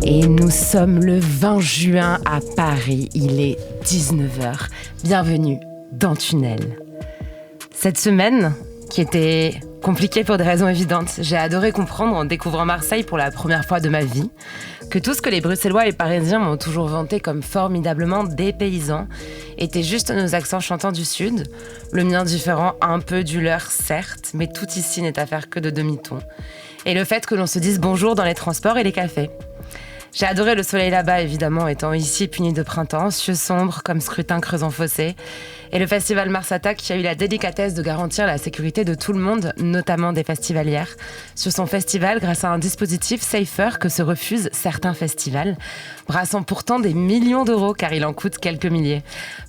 Et nous sommes le 20 juin à Paris, il est 19h. Bienvenue dans Tunnel. Cette semaine, qui était compliquée pour des raisons évidentes, j'ai adoré comprendre en découvrant Marseille pour la première fois de ma vie que tout ce que les Bruxellois et les Parisiens m'ont toujours vanté comme formidablement dépaysant était juste nos accents chantants du Sud, le mien différent un peu du leur certes, mais tout ici n'est affaire que de demi-ton. Et le fait que l'on se dise bonjour dans les transports et les cafés. J'ai adoré le soleil là-bas, évidemment, étant ici puni de printemps, cieux sombres comme scrutin creusant fossé, et le festival Mars Attack qui a eu la délicatesse de garantir la sécurité de tout le monde, notamment des festivalières, sur son festival grâce à un dispositif safer que se refusent certains festivals, brassant pourtant des millions d'euros car il en coûte quelques milliers,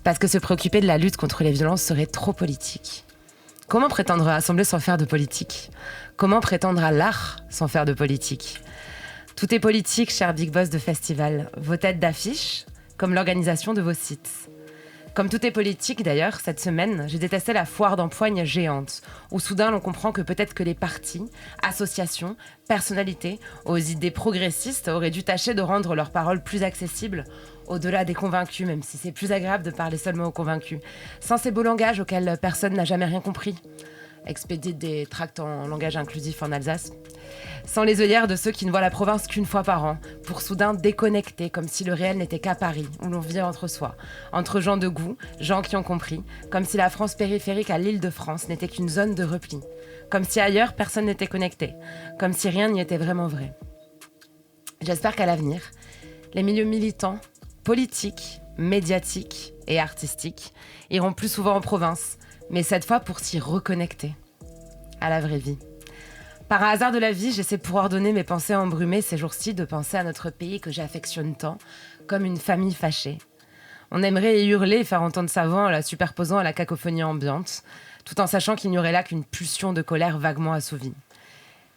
parce que se préoccuper de la lutte contre les violences serait trop politique. Comment prétendre rassembler sans faire de politique ? Comment prétendre à l'art sans faire de politique ? Tout est politique, cher Big Boss de festival. Vos têtes d'affiche, comme l'organisation de vos sites. Comme tout est politique d'ailleurs, cette semaine, j'ai détesté la foire d'empoigne géante, où soudain l'on comprend que peut-être que les partis, associations, personnalités, aux idées progressistes auraient dû tâcher de rendre leurs paroles plus accessibles, au-delà des convaincus, même si c'est plus agréable de parler seulement aux convaincus, sans ces beaux langages auxquels personne n'a jamais rien compris. Expédier des tracts en langage inclusif en Alsace. Sans les œillères de ceux qui ne voient la province qu'une fois par an, pour soudain déconnecter, comme si le réel n'était qu'à Paris, où l'on vit entre soi, entre gens de goût, gens qui ont compris, comme si la France périphérique à l'Île-de-France n'était qu'une zone de repli, comme si ailleurs personne n'était connecté, comme si rien n'y était vraiment vrai. J'espère qu'à l'avenir, les milieux militants, politiques, médiatiques et artistiques iront plus souvent en province, mais cette fois pour s'y reconnecter à la vraie vie. Par un hasard de la vie, j'essaie pour ordonner mes pensées embrumées ces jours-ci de penser à notre pays que j'affectionne tant, comme une famille fâchée. On aimerait y hurler et faire entendre sa voix en la superposant à la cacophonie ambiante, tout en sachant qu'il n'y aurait là qu'une pulsion de colère vaguement assouvie.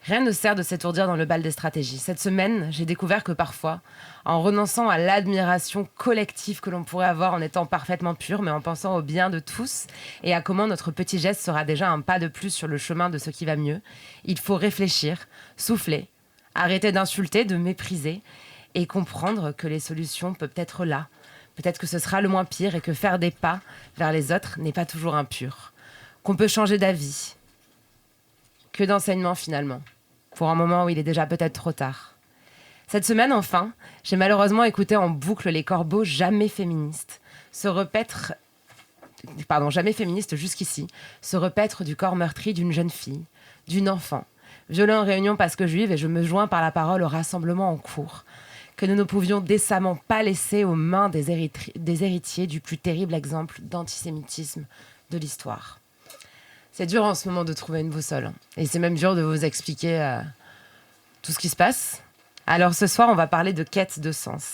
Rien ne sert de s'étourdir dans le bal des stratégies. Cette semaine, j'ai découvert que parfois, en renonçant à l'admiration collective que l'on pourrait avoir en étant parfaitement pur, mais en pensant au bien de tous et à comment notre petit geste sera déjà un pas de plus sur le chemin de ce qui va mieux, il faut réfléchir, souffler, arrêter d'insulter, de mépriser et comprendre que les solutions peuvent être là. Peut-être que ce sera le moins pire et que faire des pas vers les autres n'est pas toujours impur. Qu'on peut changer d'avis. Que d'enseignement finalement, pour un moment où il est déjà peut-être trop tard. Cette semaine, enfin, j'ai malheureusement écouté en boucle les corbeaux jamais féministes jusqu'ici, se repaître du corps meurtri d'une jeune fille, d'une enfant, violée en réunion parce que juive, et je me joins par la parole au rassemblement en cours, que nous ne pouvions décemment pas laisser aux mains des héritiers du plus terrible exemple d'antisémitisme de l'histoire. C'est dur en ce moment de trouver une boussole. Et c'est même dur de vous expliquer tout ce qui se passe. Alors ce soir, on va parler de quête de sens.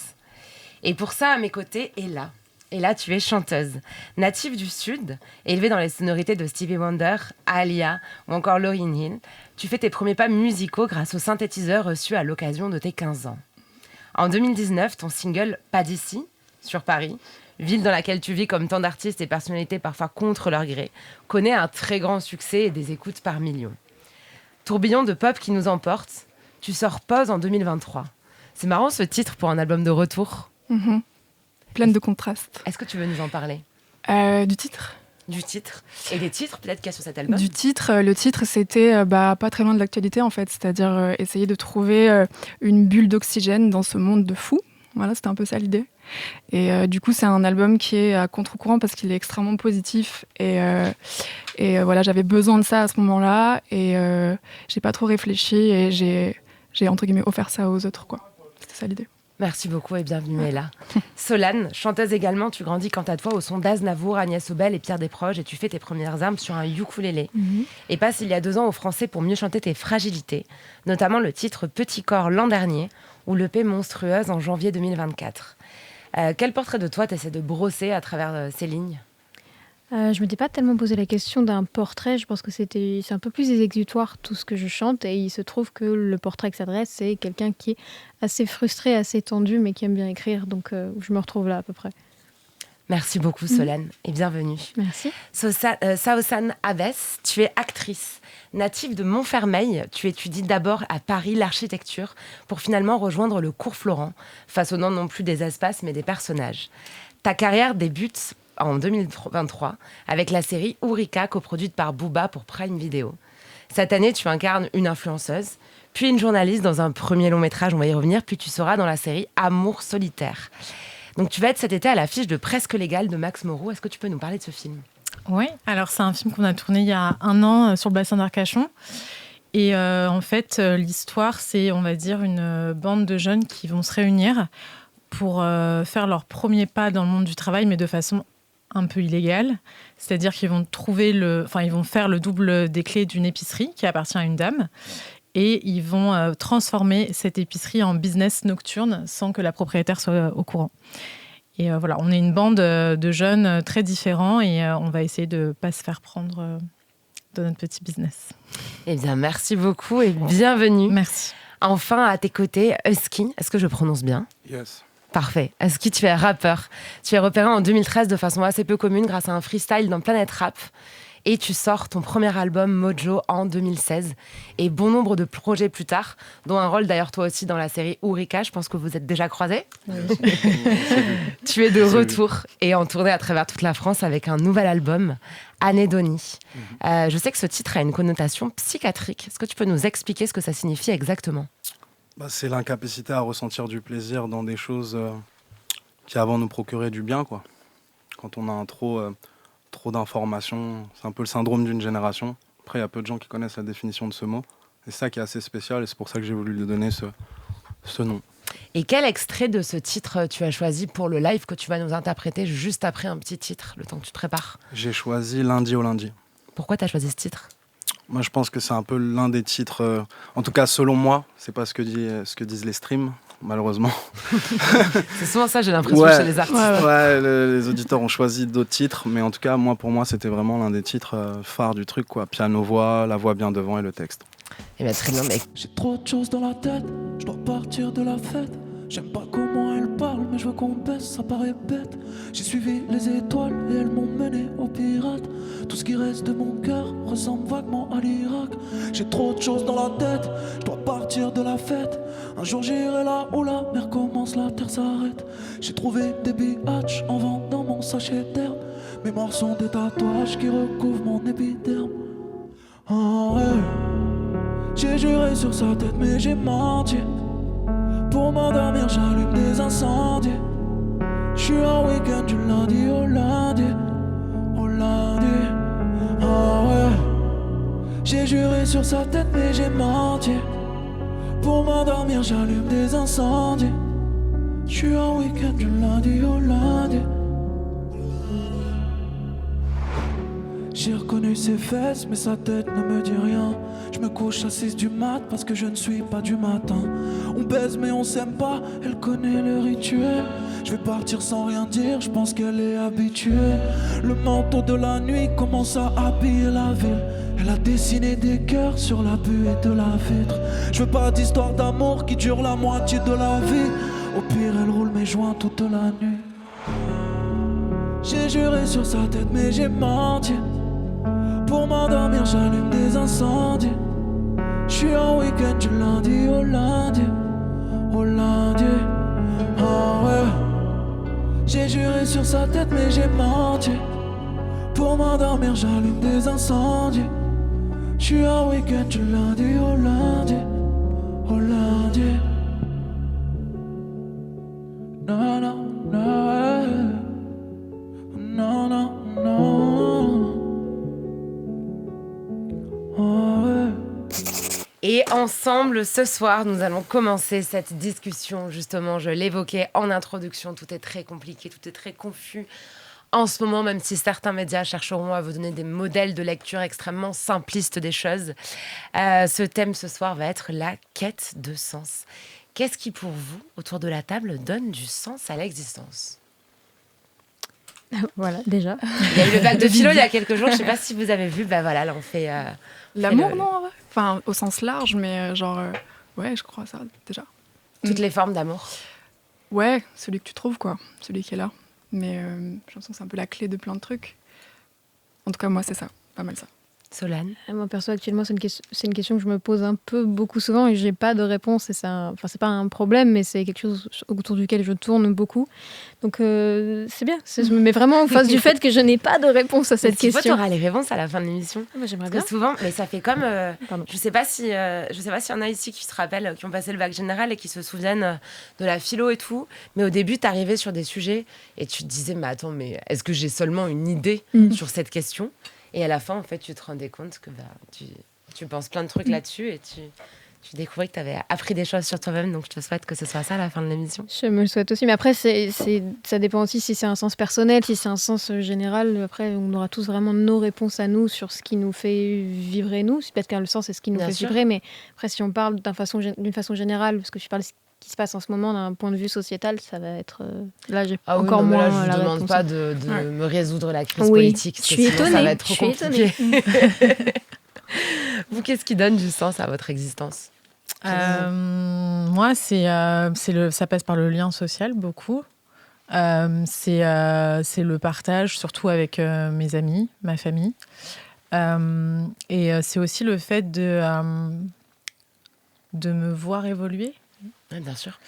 Et pour ça, à mes côtés, Ella. Ella, tu es chanteuse. Native du Sud, élevée dans les sonorités de Stevie Wonder, Aaliyah ou encore Lauryn Hill, tu fais tes premiers pas musicaux grâce au synthétiseur reçu à l'occasion de tes 15 ans. En 2019, ton single « Pas d'ici » sur Paris, ville dans laquelle tu vis comme tant d'artistes et personnalités parfois contre leur gré, connaît un très grand succès et des écoutes par millions. Tourbillon de pop qui nous emporte, tu sors Pause en 2023. C'est marrant ce titre pour un album de retour. Pleine de contrastes. Est-ce que tu veux nous en parler ? Du titre ? Du titre. Et des titres peut-être qu'il y a sur cet album ? Du titre, le titre c'était pas très loin de l'actualité en fait, c'est-à-dire essayer de trouver une bulle d'oxygène dans ce monde de fous. Voilà, c'était un peu ça l'idée. Et du coup, c'est un album qui est à contre-courant parce qu'il est extrêmement positif. Et voilà, j'avais besoin de ça à ce moment-là. Et j'ai pas trop réfléchi et j'ai entre guillemets offert ça aux autres, quoi. C'était ça l'idée. Merci beaucoup et bienvenue Ella. Solane, chanteuse également, tu grandis quant à toi au son d'Aznavour, Agnès Obel et Pierre Desproges et tu fais tes premières armes sur un ukulélé. Et passes il y a 2 ans au Français pour mieux chanter tes fragilités, notamment le titre Petit corps l'an dernier ou l'EP Monstrueuse en janvier 2024. Quel portrait de toi t'essaies de brosser à travers ces lignes ? Je m'étais pas tellement posé la question d'un portrait. Je pense que c'est un peu plus des exutoires tout ce que je chante. Et il se trouve que le portrait que s'adresse, c'est quelqu'un qui est assez frustré, assez tendu, mais qui aime bien écrire. Donc je me retrouve là à peu près. Merci beaucoup Solène et bienvenue. Merci. Saosan Abbes, tu es actrice. Native de Montfermeil, tu étudies d'abord à Paris l'architecture pour finalement rejoindre le cours Florent, façonnant non plus des espaces mais des personnages. Ta carrière débute en 2023 avec la série Ourika coproduite par Booba pour Prime Video. Cette année, tu incarnes une influenceuse, puis une journaliste dans un premier long métrage, on va y revenir, puis tu seras dans la série Amour solitaire. Donc tu vas être cet été à l'affiche de Presque Légal de Max Moreau. Est-ce que tu peux nous parler de ce film ? Oui, alors c'est un film qu'on a tourné il y a 1 an sur le bassin d'Arcachon. Et en fait, l'histoire, c'est, on va dire, une bande de jeunes qui vont se réunir pour faire leur premier pas dans le monde du travail, mais de façon un peu illégale. C'est-à-dire qu'ils vont ils vont faire le double des clés d'une épicerie qui appartient à une dame. Et ils vont transformer cette épicerie en business nocturne sans que la propriétaire soit au courant. Et voilà, on est une bande de jeunes très différents et on va essayer de ne pas se faire prendre dans notre petit business. Eh bien, merci beaucoup et bienvenue. Merci. Enfin, à tes côtés, Husky, est-ce que je prononce bien ? Yes. Parfait. Husky, tu es rappeur. Tu es repéré en 2013 de façon assez peu commune grâce à un freestyle dans Planète Rap. Et tu sors ton premier album Mojo en 2016 et bon nombre de projets plus tard, dont un rôle d'ailleurs toi aussi dans la série Ourika. Je pense que vous êtes déjà croisés. Oui. Tu es de retour et en tournée à travers toute la France avec un nouvel album, Anédonie. Je sais que ce titre a une connotation psychiatrique. Est-ce que tu peux nous expliquer ce que ça signifie exactement ? C'est l'incapacité à ressentir du plaisir dans des choses qui avant nous procuraient du bien, quoi. Quand on a trop d'informations, c'est un peu le syndrome d'une génération. Après, il y a peu de gens qui connaissent la définition de ce mot. Et c'est ça qui est assez spécial et c'est pour ça que j'ai voulu lui donner ce nom. Et quel extrait de ce titre tu as choisi pour le live que tu vas nous interpréter juste après un petit titre, le temps que tu te prépares ? J'ai choisi Lundi au lundi. Pourquoi tu as choisi ce titre ? Moi, je pense que c'est un peu l'un des titres, en tout cas selon moi, c'est pas ce que disent les streams, malheureusement. C'est souvent ça, j'ai l'impression, chez les artistes. Ouais, les auditeurs ont choisi d'autres titres, mais en tout cas, pour moi, c'était vraiment l'un des titres phares du truc, quoi. Piano-voix, la voix bien devant et le texte. Eh bien, très bien, mec. J'ai trop de choses dans la tête, je dois partir de la fête. J'aime pas comment elle parle, mais je veux qu'on baisse, ça paraît bête. J'ai suivi les étoiles et elles m'ont mené aux pirates. Tout ce qui reste de mon cœur ressemble vaguement à l'Irak. J'ai trop de choses dans la tête, je dois partir de la fête. Un jour j'irai là où la mer commence, la terre s'arrête. J'ai trouvé des biatchs en vente dans mon sachet d'herbe. Mes morts sont des tatouages qui recouvrent mon épiderme. En vrai, j'ai juré sur sa tête mais j'ai menti. Pour m'endormir, j'allume des incendies. J'suis en week-end du lundi au lundi. Au lundi. Ah ouais. J'ai juré sur sa tête, mais j'ai menti. Pour m'endormir, j'allume des incendies. J'suis en week-end du lundi au lundi. J'ai reconnu ses fesses, mais sa tête ne me dit rien. Je me couche à 6 du mat parce que je ne suis pas du matin. On baise mais on s'aime pas, elle connaît le rituel. Je vais partir sans rien dire, je pense qu'elle est habituée. Le manteau de la nuit commence à habiller la ville. Elle a dessiné des cœurs sur la buée de la vitre. Je veux pas d'histoire d'amour qui dure la moitié de la vie. Au pire elle roule mes joints toute la nuit. J'ai juré sur sa tête mais j'ai menti. Pour m'endormir, j'allume des incendies. J'suis en week-end du lundi au lundi. Au lundi. Ah ouais. J'ai juré sur sa tête, mais j'ai menti. Pour m'endormir, j'allume des incendies. J'suis en week-end du lundi au lundi. Au lundi. Non, non, non, ouais. Non, non, non. Et ensemble, ce soir, nous allons commencer cette discussion. Justement, je l'évoquais en introduction, tout est très compliqué, tout est très confus. En ce moment, même si certains médias chercheront à vous donner des modèles de lecture extrêmement simplistes des choses, ce thème ce soir va être la quête de sens. Qu'est-ce qui, pour vous, autour de la table, donne du sens à l'existence ? Voilà, déjà. Il y a eu le bac de philo il y a quelques jours, je ne sais pas si vous avez vu, là on fait... L'amour, non, ouais. Enfin, au sens large, mais ouais, je crois ça, déjà. Toutes les formes d'amour. Ouais, celui que tu trouves, quoi. Celui qui est là. Mais j'ai l'impression que c'est un peu la clé de plein de trucs. En tout cas, moi, c'est ça. Pas mal ça. Solane. Moi, perso, actuellement, c'est une question que je me pose un peu beaucoup souvent et j'ai pas de réponse. Et c'est pas un problème, mais c'est quelque chose autour duquel je tourne beaucoup. Donc, c'est bien. Je me mets vraiment en face du fait que je n'ai pas de réponse à cette question. Tu auras les réponses à la fin de l'émission. Moi, j'aimerais Parce bien. que souvent, mais ça fait comme. Je sais pas s'il y en a ici qui se rappellent, qui ont passé le bac général et qui se souviennent de la philo et tout. Mais au début, t'arrivais sur des sujets et tu te disais, mais attends, mais est-ce que j'ai seulement une idée sur cette question ? Et à la fin, en fait, tu te rendais compte que tu penses plein de trucs là-dessus et tu découvrais que tu avais appris des choses sur toi-même. Donc, je te souhaite que ce soit ça à la fin de l'émission. Je me le souhaite aussi. Mais après, ça dépend aussi si c'est un sens personnel, si c'est un sens général. Après, on aura tous vraiment nos réponses à nous sur ce qui nous fait vibrer nous. C'est peut-être qu'un le sens, c'est ce qui nous fait vibrer. Mais après, si on parle d'une façon générale, parce que je parle qui se passe en ce moment d'un point de vue sociétal, ça va être... Là, j'ai encore moins là, je la ne demande réponse. pas de me résoudre la crise politique. Je suis étonnée. Ça va être trop compliqué. Vous, qu'est-ce qui donne du sens à votre existence ? Moi, ça passe par le lien social, beaucoup. C'est le partage, surtout avec mes amis, ma famille. Et c'est aussi le fait de me voir évoluer. Oui, bien sûr.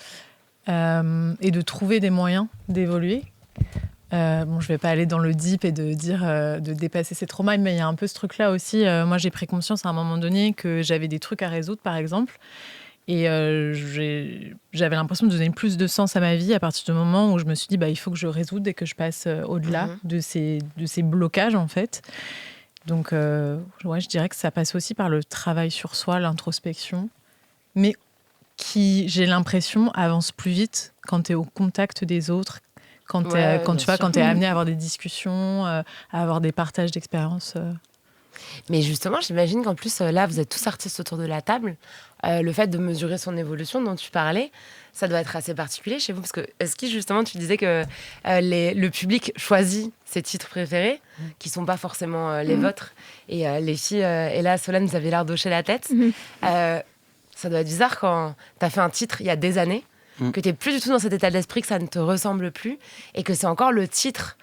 Et de trouver des moyens d'évoluer. Je ne vais pas aller dans le deep et de dire de dépasser ses traumas, mais il y a un peu ce truc-là aussi. Moi, j'ai pris conscience à un moment donné que j'avais des trucs à résoudre, par exemple. Et j'avais l'impression de donner plus de sens à ma vie à partir du moment où je me suis dit il faut que je résoudre et que je passe au-delà de ces blocages, en fait. Donc, je dirais que ça passe aussi par le travail sur soi, l'introspection. Mais qui, j'ai l'impression, avance plus vite quand tu es au contact des autres, quand tu es amené à avoir des discussions, à avoir des partages d'expériences. Mais justement, j'imagine qu'en plus, là, vous êtes tous artistes autour de la table. Le fait de mesurer son évolution dont tu parlais, ça doit être assez particulier chez vous. Parce que, est-ce que justement, tu disais que le public choisit ses titres préférés, qui ne sont pas forcément les vôtres. Et les filles, et là, Solane, vous avez l'air d'hocher la tête. Ça doit être bizarre quand tu as fait un titre il y a des années, que tu n'es plus du tout dans cet état d'esprit, que ça ne te ressemble plus, et que c'est encore le titre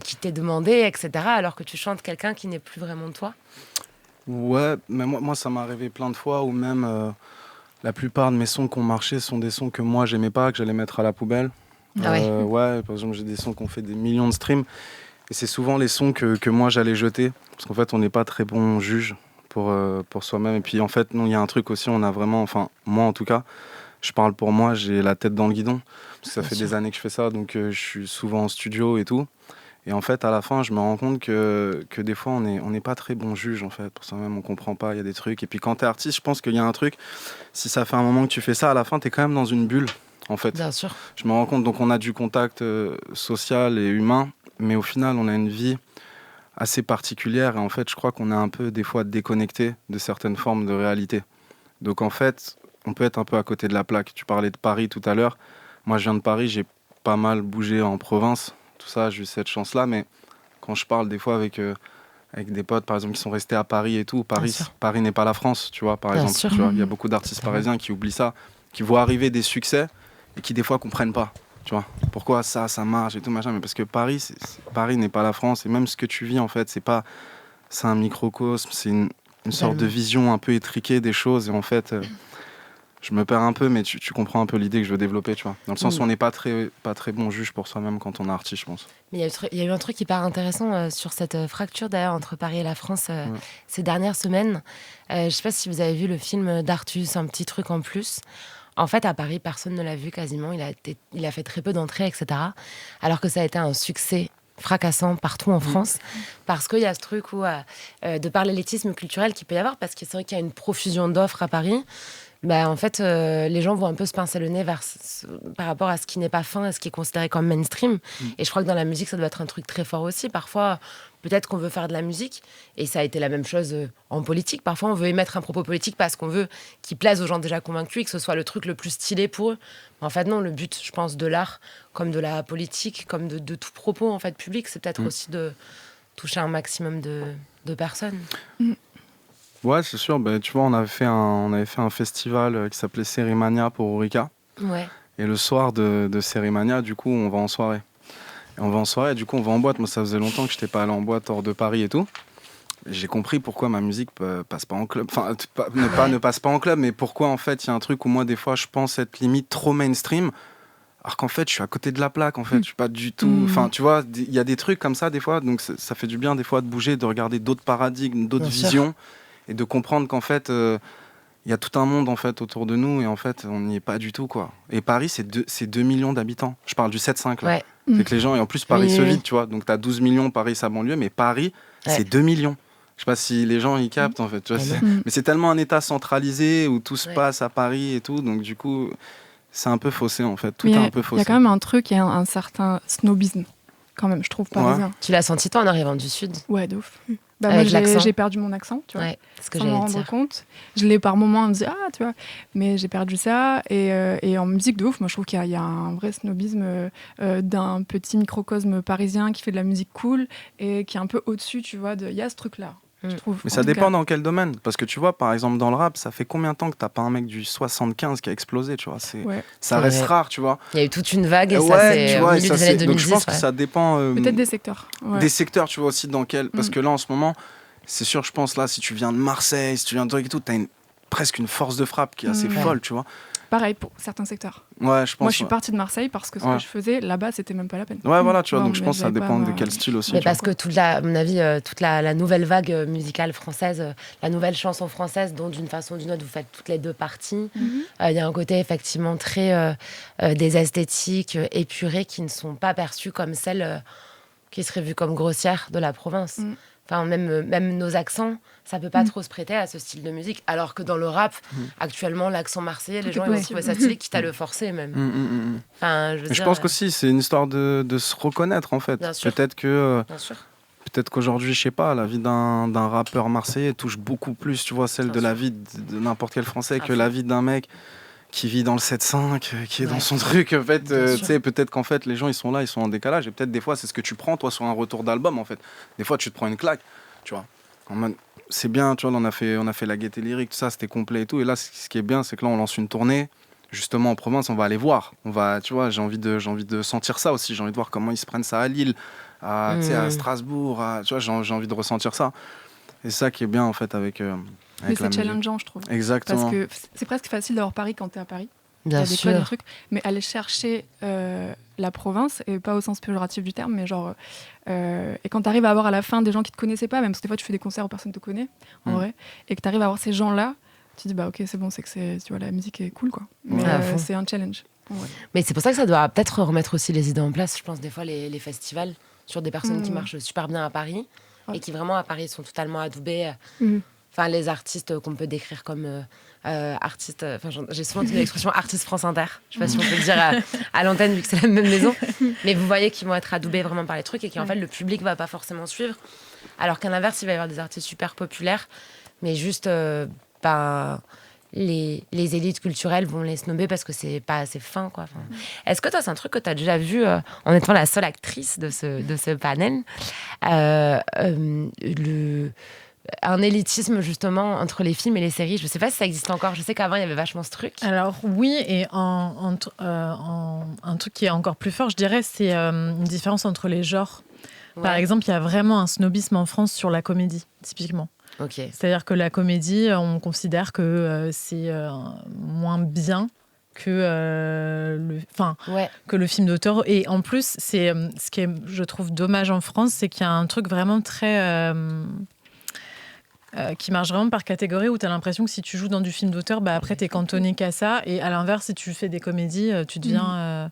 qui t'est demandé, etc., alors que tu chantes quelqu'un qui n'est plus vraiment toi. Ouais, mais moi ça m'est arrivé plein de fois où même la plupart de mes sons qui ont marché sont des sons que moi j'aimais pas, que j'allais mettre à la poubelle. Ouais, par exemple, j'ai des sons qui ont fait des millions de streams, et c'est souvent les sons que moi j'allais jeter, parce qu'en fait on n'est pas très bon juge pour soi-même. Et puis en fait, non, il y a un truc aussi, on a vraiment, enfin moi en tout cas, je parle pour moi, j'ai la tête dans le guidon, parce que ça fait des années que je fais ça, donc je suis souvent en studio et tout. Et en fait, à la fin, je me rends compte que des fois, on n'est pas très bon juge, en fait. Pour soi-même, on comprend pas, il y a des trucs. Et puis quand t'es artiste, je pense qu'il y a un truc, si ça fait un moment que tu fais ça, à la fin, t'es quand même dans une bulle, en fait. Bien sûr. Je me rends compte, donc on a du contact social et humain, mais au final, on a une vie assez particulière. Et en fait, je crois qu'on est un peu, des fois, déconnecté de certaines formes de réalité. Donc en fait, on peut être un peu à côté de la plaque. Tu parlais de Paris tout à l'heure. Moi, je viens de Paris, j'ai pas mal bougé en province. Tout ça, j'ai eu cette chance-là, mais quand je parle des fois avec des potes, par exemple, qui sont restés à Paris et tout, Paris n'est pas la France, tu vois, par exemple. Tu vois, il y a beaucoup d'artistes parisiens qui oublient ça, qui voient arriver des succès et qui, des fois, comprennent pas, tu vois. Pourquoi ça marche et tout, machin. Mais parce que Paris n'est pas la France, et même ce que tu vis, en fait, c'est un microcosme, c'est une sorte de vision un peu étriquée des choses, et en fait... je me perds un peu, mais tu comprends un peu l'idée que je veux développer, tu vois. Dans le sens où on n'est pas très bon juge pour soi-même quand on est artiste, je pense. Mais il y a eu un truc hyper intéressant sur cette fracture, d'ailleurs, entre Paris et la France ces dernières semaines. Je ne sais pas si vous avez vu le film d'Artus, Un petit truc en plus. En fait, à Paris, personne ne l'a vu quasiment. Il a fait très peu d'entrées, etc. Alors que ça a été un succès fracassant partout en France, parce qu'il y a ce truc où, de par l'élitisme culturel qu'il peut y avoir, parce que c'est vrai qu'il y a une profusion d'offres à Paris. En fait, les gens vont un peu se pincer le nez par rapport à ce qui n'est pas fin, à ce qui est considéré comme mainstream. Et je crois que dans la musique, ça doit être un truc très fort aussi. Parfois, peut-être qu'on veut faire de la musique, et ça a été la même chose en politique. Parfois, on veut émettre un propos politique parce qu'on veut qu'il plaise aux gens déjà convaincus et que ce soit le truc le plus stylé pour eux. Mais en fait, non, le but, je pense, de l'art, comme de la politique, comme de tout propos en fait, public, c'est peut-être aussi de toucher un maximum de personnes. Ouais, c'est sûr. Tu vois, on avait fait un festival qui s'appelait Sérimania pour Orica. Ouais. Et le soir de Sérimania, du coup, on va en soirée. Et on va en soirée, du coup on va en boîte. Moi ça faisait longtemps que je n'étais pas allé en boîte hors de Paris et tout. Et j'ai compris pourquoi ma musique passe pas en club. Enfin, ne passe pas en club, mais pourquoi en fait il y a un truc où moi des fois je pense être limite trop mainstream. Alors qu'en fait, je suis à côté de la plaque, en fait. Je suis pas du tout... Enfin, tu vois, il y a des trucs comme ça, des fois. Donc, ça fait du bien, des fois, de bouger, de regarder d'autres paradigmes, d'autres visions. Et de comprendre qu'en fait, il y a tout un monde, en fait, autour de nous. Et en fait, on n'y est pas du tout, quoi. Et Paris, c'est 2 millions d'habitants. Je parle du 7-5, là. Ouais. C'est que les gens... Et en plus, Paris se vide, tu vois. Donc, tu as 12 millions, Paris, sa banlieue. Mais Paris, c'est 2 millions. Je sais pas si les gens y captent, en fait. Tu vois, mais c'est tellement un état centralisé où tout se passe à Paris et tout. Donc, du coup... C'est un peu faussé en fait, tout est un peu faussé. Il y a quand même un truc, il y a un certain snobisme quand même, je trouve parisien. Tu l'as senti toi en arrivant du Sud? Ouais, de ouf. Moi, j'ai perdu mon accent, tu vois, sans m'en rendre compte. Je l'ai par moments, on me dit tu vois, mais j'ai perdu ça. Et en musique, de ouf, moi je trouve qu'il y a un vrai snobisme d'un petit microcosme parisien qui fait de la musique cool et qui est un peu au-dessus, tu vois, il y a ce truc-là. Trouve, mais ça dépend dans quel domaine. Parce que tu vois, par exemple, dans le rap, ça fait combien de temps que t'as pas un mec du 75 qui a explosé, tu vois, ça reste rare, tu vois. Il y a eu toute une vague et ça, c'est au milieu des années 2010. Donc je pense que ça dépend... peut-être des secteurs. Des secteurs, tu vois, aussi dans quel... Parce que là, en ce moment, c'est sûr, je pense, là, si tu viens de Marseille, si tu viens de truc et tout, t'as presque une force de frappe qui est assez folle, tu vois. Pareil pour certains secteurs. Ouais, je pense. Moi, je suis partie de Marseille parce que ce que je faisais là-bas, c'était même pas la peine. Ouais, voilà, tu vois. Donc, je pense que ça dépend de quel style aussi. Mais parce que à mon avis, toute la nouvelle vague musicale française, la nouvelle chanson française, dont d'une façon ou d'une autre, vous faites toutes les deux parties. Il y a un côté effectivement très des esthétiques épurées qui ne sont pas perçues comme celles qui seraient vues comme grossières de la province. Enfin, même nos accents, ça peut pas trop se prêter à ce style de musique. Alors que dans le rap, actuellement, l'accent marseillais, les gens ils vont trouver ça stylé, quitte à le forcer même. Enfin, je pense qu'aussi, c'est une histoire de se reconnaître, en fait. Peut-être qu'aujourd'hui, je sais pas, la vie d'un rappeur marseillais touche beaucoup plus, tu vois, celle de la vie de n'importe quel Français que la vie d'un mec qui vit dans le 7-5, qui est dans son truc, en fait, tu sais, peut-être qu'en fait, les gens, ils sont là, ils sont en décalage, et peut-être des fois, c'est ce que tu prends, toi, sur un retour d'album, en fait. Des fois, tu te prends une claque, tu vois. C'est bien, tu vois, on a fait la Gaieté Lyrique, tout ça, c'était complet et tout, et là, ce qui est bien, c'est que là, on lance une tournée, justement, en province, on va aller voir, tu vois, j'ai envie de sentir ça aussi, j'ai envie de voir comment ils se prennent ça à Lille, à Strasbourg, tu vois, j'ai envie de ressentir ça. Et c'est ça qui est bien, en fait, avec mais c'est challengeant, je trouve. Exactement. Parce que c'est presque facile d'avoir Paris quand t'es à Paris. Bien sûr. Des trucs, mais aller chercher la province, et pas au sens péjoratif du terme, mais genre... et quand t'arrives à avoir à la fin des gens qui te connaissaient pas, même parce que des fois tu fais des concerts où personne te connaît, en vrai, et que t'arrives à avoir ces gens-là, tu dis, bah ok, c'est bon, c'est que tu vois, la musique est cool, quoi. Mais c'est un challenge. Ouais. Mais c'est pour ça que ça doit peut-être remettre aussi les idées en place, je pense, des fois, les festivals, sur des personnes qui marchent super bien à Paris, et qui vraiment, à Paris, sont totalement adoubées. Enfin, les artistes qu'on peut décrire comme artistes... j'ai souvent entendu l'expression artiste France Inter. Je sais pas si on peut le dire à l'antenne, vu que c'est la même maison. Mais vous voyez qu'ils vont être adoubés vraiment par les trucs et qu'en fait, le public va pas forcément suivre. Alors qu'à l'inverse, il va y avoir des artistes super populaires, mais juste... les élites culturelles vont les snobber parce que c'est pas assez fin, quoi. Enfin, est-ce que toi, c'est un truc que tu as déjà vu en étant la seule actrice de ce panel, un élitisme justement entre les films et les séries? Je sais pas si ça existe encore. Je sais qu'avant il y avait vachement ce truc. Alors oui, et un truc qui est encore plus fort, je dirais, c'est une différence entre les genres. Par exemple, il y a vraiment un snobisme en France sur la comédie, typiquement. Okay. C'est-à-dire que la comédie, on considère que c'est moins bien que le film d'auteur. Et en plus, c'est ce qui est, je trouve, dommage en France, c'est qu'il y a un truc vraiment très... qui marche vraiment par catégorie, où tu as l'impression que si tu joues dans du film d'auteur, bah après, tu es cantonné qu'à ça. Et à l'inverse, si tu fais des comédies, tu deviens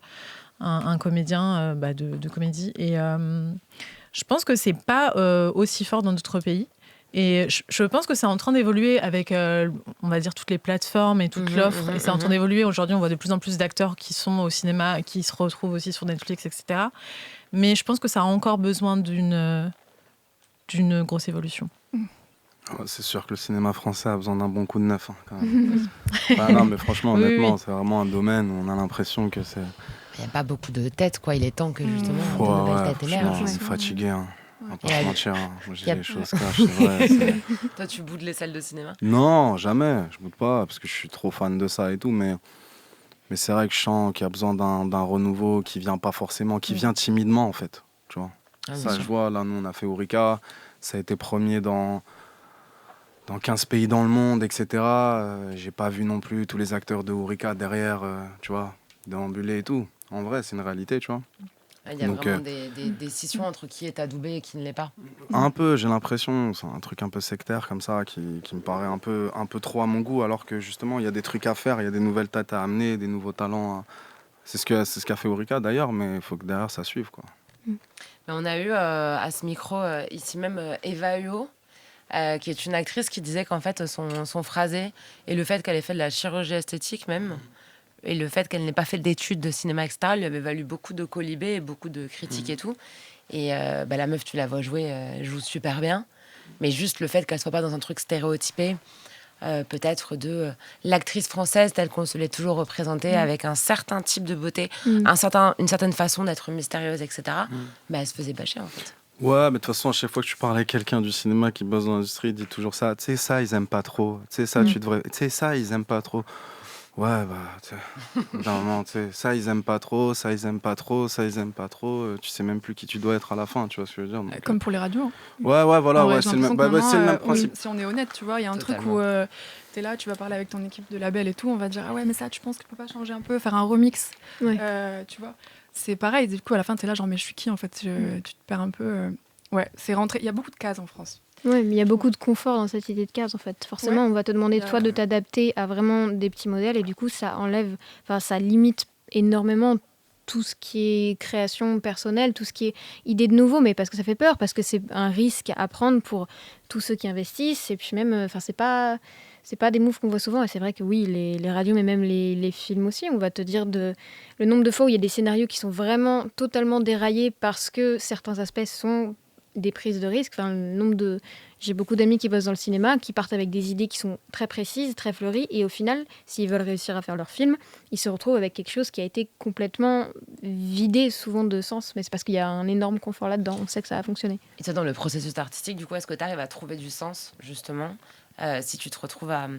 un comédien de comédie. Et je pense que c'est pas aussi fort dans d'autres pays. Et je pense que c'est en train d'évoluer avec, on va dire, toutes les plateformes et toute l'offre. Et c'est en train d'évoluer. Aujourd'hui, on voit de plus en plus d'acteurs qui sont au cinéma, qui se retrouvent aussi sur Netflix, etc. Mais je pense que ça a encore besoin d'une grosse évolution. C'est sûr que le cinéma français a besoin d'un bon coup de neuf, quand même. Non, mais franchement, honnêtement, c'est vraiment un domaine où on a l'impression que c'est... Il n'y a pas beaucoup de têtes, quoi. Il est temps que, justement, de nouvelles têtes émergent. On est fatigué, hein. On va pas se mentir. Moi, j'ai des choses cash, c'est vrai. Toi, tu boudes les salles de cinéma? Non, jamais. Je boude pas, parce que je suis trop fan de ça et tout, mais Mais c'est vrai que je sens qu'il y a besoin d'un renouveau qui vient pas forcément, qui vient timidement en fait. Tu vois. Ça, je vois, là, nous, on a fait Ourika, ça a été premier dans 15 pays dans le monde, etc. J'ai pas vu non plus tous les acteurs de Ourika derrière, tu vois, déambuler et tout. En vrai, c'est une réalité, tu vois. Il y a vraiment des scissions entre qui est adoubé et qui ne l'est pas. Un peu, j'ai l'impression, c'est un truc un peu sectaire comme ça, qui me paraît un peu trop à mon goût, alors que justement, il y a des trucs à faire, il y a des nouvelles têtes à amener, des nouveaux talents. C'est ce qu'a fait Ourika d'ailleurs, mais il faut que derrière ça suive, quoi. Mais on a eu à ce micro, ici même, Eva Huot, qui est une actrice qui disait qu'en fait, son phrasé et le fait qu'elle ait fait de la chirurgie esthétique même, et le fait qu'elle n'ait pas fait d'études de cinéma, etc., lui avait valu beaucoup de colibés et beaucoup de critiques et tout. Et la meuf, tu la vois jouer, elle joue super bien. Mais juste le fait qu'elle soit pas dans un truc stéréotypé, peut-être de l'actrice française telle qu'on se l'est toujours représentée, avec un certain type de beauté, une certaine façon d'être mystérieuse, etc., elle se faisait bâcher en fait. Ouais, mais de toute façon, à chaque fois que tu parles avec quelqu'un du cinéma qui bosse dans l'industrie, il dit toujours ça. Tu sais, ça, ils aiment pas trop. Tu sais, ça, tu devrais. Tu sais, ça, ils aiment pas trop. Ouais, normalement, tu sais, ça, ils aiment pas trop, ça, ils aiment pas trop, ça, ils aiment pas trop. Tu sais même plus qui tu dois être à la fin, tu vois ce que je veux dire. Donc, Comme pour les radios. Ouais, voilà, ouais, c'est le même principe. Si on est honnête, tu vois, il y a un truc où t'es là, tu vas parler avec ton équipe de label et tout, on va te dire, ah ouais, mais ça, tu penses que tu peux pas changer un peu, faire un remix, tu vois. C'est pareil, du coup, à la fin, t'es là, genre, mais je suis qui, en fait, tu te perds un peu. Ouais, c'est rentré. Il y a beaucoup de cases en France. Oui, mais il y a beaucoup de confort dans cette idée de case, en fait. Forcément, on va te demander, toi, de t'adapter à vraiment des petits modèles, et du coup, ça limite énormément tout ce qui est création personnelle, tout ce qui est idée de nouveau, mais parce que ça fait peur, parce que c'est un risque à prendre pour tous ceux qui investissent, et puis même, c'est pas des moves qu'on voit souvent, et c'est vrai que oui, les radios, mais même les films aussi, on va te dire le nombre de fois où il y a des scénarios qui sont vraiment totalement déraillés parce que certains aspects sont des prises de risques. J'ai beaucoup d'amis qui bossent dans le cinéma, qui partent avec des idées qui sont très précises, très fleuries, et au final, s'ils veulent réussir à faire leur film, ils se retrouvent avec quelque chose qui a été complètement vidé, souvent de sens, mais c'est parce qu'il y a un énorme confort là-dedans, on sait que ça a fonctionné. Et toi, dans le processus artistique, du coup, est-ce que tu arrives à trouver du sens, justement, si tu te retrouves à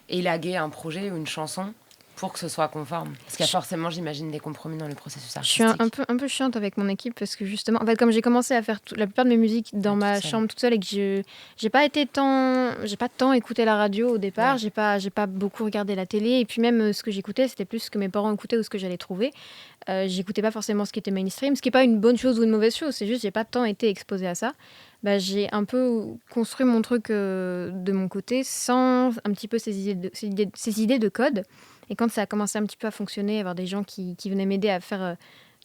élaguer un projet ou une chanson pour que ce soit conforme? Parce qu'il y a forcément, j'imagine, des compromis dans le processus artistique. Je suis un peu chiante avec mon équipe parce que justement, en fait, comme j'ai commencé à faire la plupart de mes musiques dans ma chambre toute seule et que j'ai pas tant écouté la radio au départ, j'ai pas beaucoup regardé la télé, et puis même ce que j'écoutais, c'était plus ce que mes parents écoutaient ou ce que j'allais trouver. J'écoutais pas forcément ce qui était mainstream, ce qui est pas une bonne chose ou une mauvaise chose, c'est juste j'ai pas tant été exposée à ça. J'ai un peu construit mon truc de mon côté sans un petit peu ces idées de code. Et quand ça a commencé un petit peu à fonctionner, avoir des gens qui venaient m'aider à faire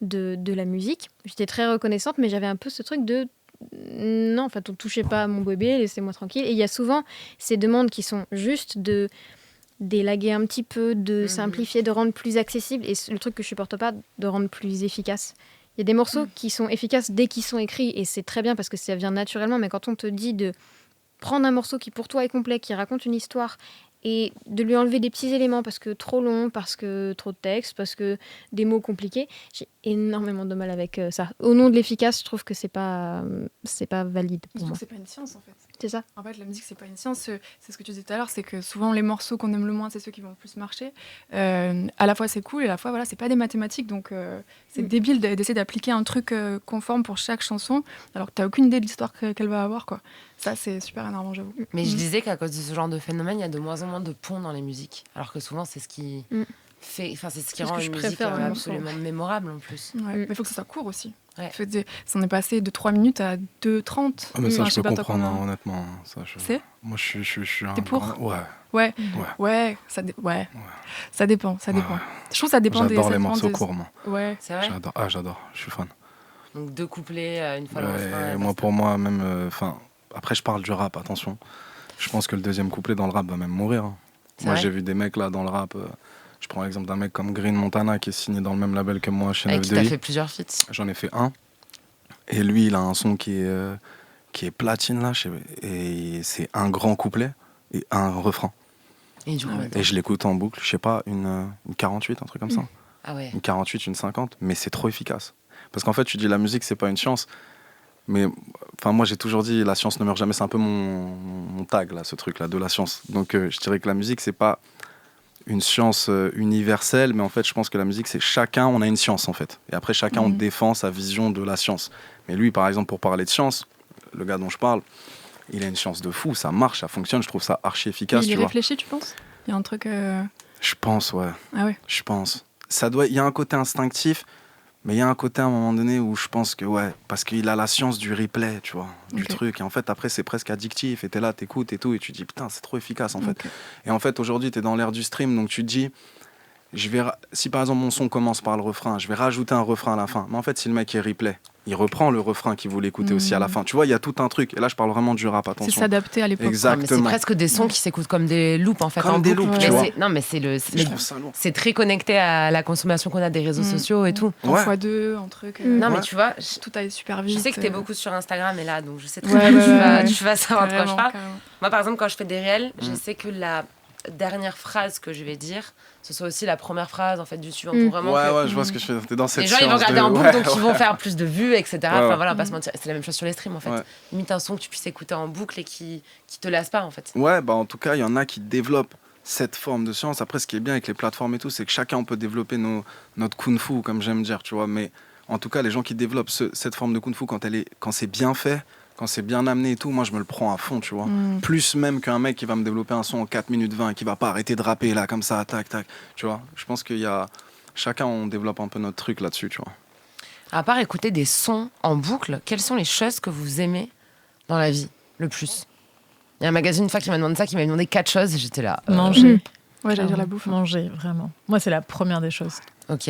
de la musique, j'étais très reconnaissante, mais j'avais un peu ce truc de non, en fait, on ne touchez pas à mon bébé, laissez-moi tranquille. Et il y a souvent ces demandes qui sont juste d'élaguer un petit peu, de simplifier, de rendre plus accessible, et le truc que je supporte pas, de rendre plus efficace. Il y a des morceaux qui sont efficaces dès qu'ils sont écrits, et c'est très bien parce que ça vient naturellement, mais quand on te dit de prendre un morceau qui pour toi est complet, qui raconte une histoire, et de lui enlever des petits éléments parce que trop long, parce que trop de texte, parce que des mots compliqués, j'ai énormément de mal avec ça. Au nom de l'efficace, je trouve que c'est pas valide pour moi. C'est pas une science en fait. C'est ça. En fait, la musique, c'est pas une science. C'est ce que tu disais tout à l'heure, c'est que souvent les morceaux qu'on aime le moins, c'est ceux qui vont le plus marcher. À la fois, c'est cool, et à la fois, voilà, c'est pas des mathématiques, donc c'est débile d'essayer d'appliquer un truc conforme pour chaque chanson, alors que t'as aucune idée de l'histoire qu'elle va avoir, quoi. Ça, c'est super énervant, j'avoue. Mais je disais qu'à cause de ce genre de phénomène, il y a de moins en moins de ponts dans les musiques, alors que souvent, c'est ce qui c'est ce qui rend une musique absolument mémorable en plus. Ouais. Mais il faut que ça soit court aussi. Ouais. Ça en est passé de 3 minutes à 2h30. Ah, mais ça, je peux comprendre, honnêtement. Ça, C'est moi, je suis un... T'es pour ? Ouais. Ça dépend. Je trouve que ça dépend des... J'adore les morceaux courts, moi. Ouais. C'est vrai ? J'adore. Je suis fan. Donc 2 couplets, une fois le refrain. Pour moi, même... après, je parle du rap, attention. Je pense que le deuxième couplet dans le rap va même mourir. Hein. Moi, j'ai vu des mecs là dans le rap... Je prends l'exemple d'un mec comme Green Montana qui est signé dans le même label que moi chez 9DI. Et qui t'a fait plusieurs feats. J'en ai fait un. Et lui, il a un son qui est platine là. Et c'est un grand couplet et un refrain. Et je l'écoute en boucle, je sais pas, une 48, un truc comme ça. Ah ouais. Une 48, une 50, mais c'est trop efficace. Parce qu'en fait, tu dis la musique, c'est pas une science. Mais moi, j'ai toujours dit la science ne meurt jamais. C'est un peu mon tag, là, ce truc-là, de la science. Donc, je dirais que la musique, c'est pas une science universelle, mais en fait, je pense que la musique, c'est chacun, on a une science, en fait. Et après, chacun, on défend sa vision de la science. Mais lui, par exemple, pour parler de science, le gars dont je parle, il a une science de fou, ça marche, ça fonctionne, je trouve ça archi efficace. Il est réfléchi, tu penses ? Il y a un truc... Je pense, ouais. Ah ouais. Je pense. Il y a un côté instinctif, mais il y a un côté à un moment donné où je pense que, ouais, parce qu'il a la science du replay, tu vois, du truc. Et en fait, après, c'est presque addictif. Et t'es là, t'écoutes et tout, et tu te dis, putain, c'est trop efficace, en fait. Et en fait, aujourd'hui, t'es dans l'ère du stream, donc tu te dis, si par exemple mon son commence par le refrain, je vais rajouter un refrain à la fin. Mais en fait, si le mec est replay, il reprend le refrain qu'il voulait écouter aussi à la fin. Tu vois, il y a tout un truc. Et là, je parle vraiment du rap, attention. C'est s'adapter à l'époque. Exactement. Mais c'est presque des sons qui s'écoutent comme des loops, en fait. Comme des loops, tu vois. C'est très connecté à la consommation qu'on a des réseaux sociaux et tout. En x2, en truc. Non, mais tu vois, tout allait super vite. Je sais que t'es beaucoup sur Instagram et là, donc je sais très bien tu vas savoir de quoi je parle. Moi, par exemple, quand je fais des réels, je sais que la dernière phrase que je vais dire, ce soit aussi la première phrase en fait du suivant pour vraiment je vois ce que je fais. T'es dans cette les gens ils vont regarder en boucle, donc ils vont faire plus de vues, etc. Enfin voilà, pas se mentir, c'est la même chose sur les streams en fait. Limite un son que tu puisses écouter en boucle et qui te lasse pas en fait. Ouais, bah en tout cas il y en a qui développent cette forme de science. Après, ce qui est bien avec les plateformes et tout, c'est que chacun on peut développer notre kung-fu, comme j'aime dire, tu vois. Mais en tout cas, les gens qui développent cette forme de kung-fu quand c'est bien fait, quand c'est bien amené et tout, moi je me le prends à fond, tu vois. Plus même qu'un mec qui va me développer un son en 4 minutes 20 et qui va pas arrêter de rapper là, comme ça, tac, tac, tu vois. Je pense qu'il y a... Chacun, on développe un peu notre truc là-dessus, tu vois. À part écouter des sons en boucle, quelles sont les choses que vous aimez dans la vie, le plus ? Il y a un magazine une fois qui m'a demandé ça, qui m'a demandé 4 choses et j'étais là. Manger. Ouais, j'allais dire la bouffe. Manger, vraiment. Moi, c'est la première des choses. Ok.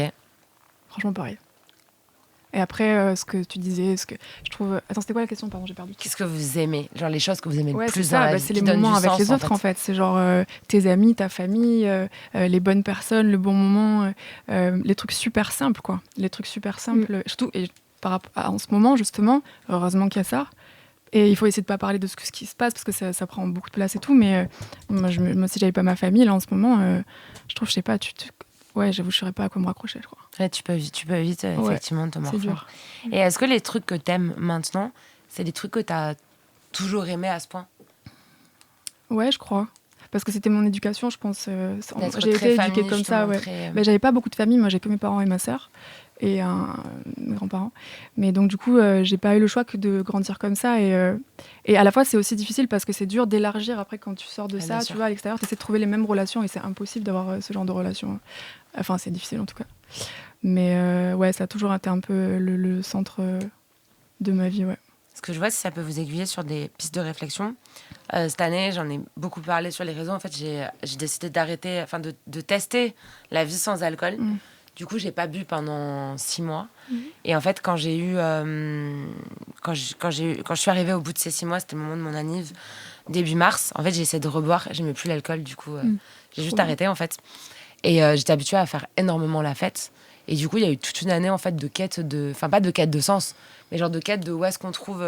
Franchement, pareil. Et après, ce que tu disais, je trouve... Attends, c'était quoi la question ? Pardon, j'ai perdu. Qu'est-ce que vous aimez ? Genre les choses que vous aimez le plus dans la vie, c'est les moments avec les autres, en fait. C'est genre tes amis, ta famille, les bonnes personnes, le bon moment, les trucs super simples, quoi. Les trucs super simples. Surtout, et par rapport à, en ce moment, justement, heureusement qu'il y a ça. Et il faut essayer de pas parler de ce qui se passe, parce que ça prend beaucoup de place et tout. Mais moi, si j'avais pas ma famille, là, en ce moment, je trouve, je sais pas, ouais, j'avoue, je saurais pas à quoi me raccrocher, je crois. Ouais, tu peux vite effectivement te morfondre. C'est dur. Et est-ce que les trucs que t'aimes maintenant, c'est des trucs que t'as toujours aimé à ce point ? Ouais, je crois. Parce que c'était mon éducation, je pense. J'ai été éduquée comme ça, ouais. Mais j'avais pas beaucoup de famille, moi j'ai que mes parents et ma sœur et mes grands-parents. Mais donc du coup, j'ai pas eu le choix que de grandir comme ça. Et à la fois, c'est aussi difficile parce que c'est dur d'élargir après quand tu sors de ça, tu vois, à l'extérieur, tu essaies de trouver les mêmes relations et c'est impossible d'avoir ce genre de relations. Enfin, c'est difficile en tout cas. Mais ouais, ça a toujours été un peu le centre de ma vie, ouais. Ce que je vois, si ça peut vous aiguiller sur des pistes de réflexion. Cette année, j'en ai beaucoup parlé sur les réseaux. En fait, j'ai décidé d'arrêter, enfin de tester la vie sans alcool. Du coup, j'ai pas bu pendant 6 mois. Et en fait, quand je suis arrivée au bout de ces 6 mois, c'était le moment de mon anniv, début mars. En fait, j'ai essayé de reboire. J'aimais plus l'alcool, du coup, j'ai juste arrêté en fait. Et j'étais habituée à faire énormément la fête. Et du coup, il y a eu toute une année en fait de quête enfin pas de quête de sens, mais genre de quête de où est-ce qu'on trouve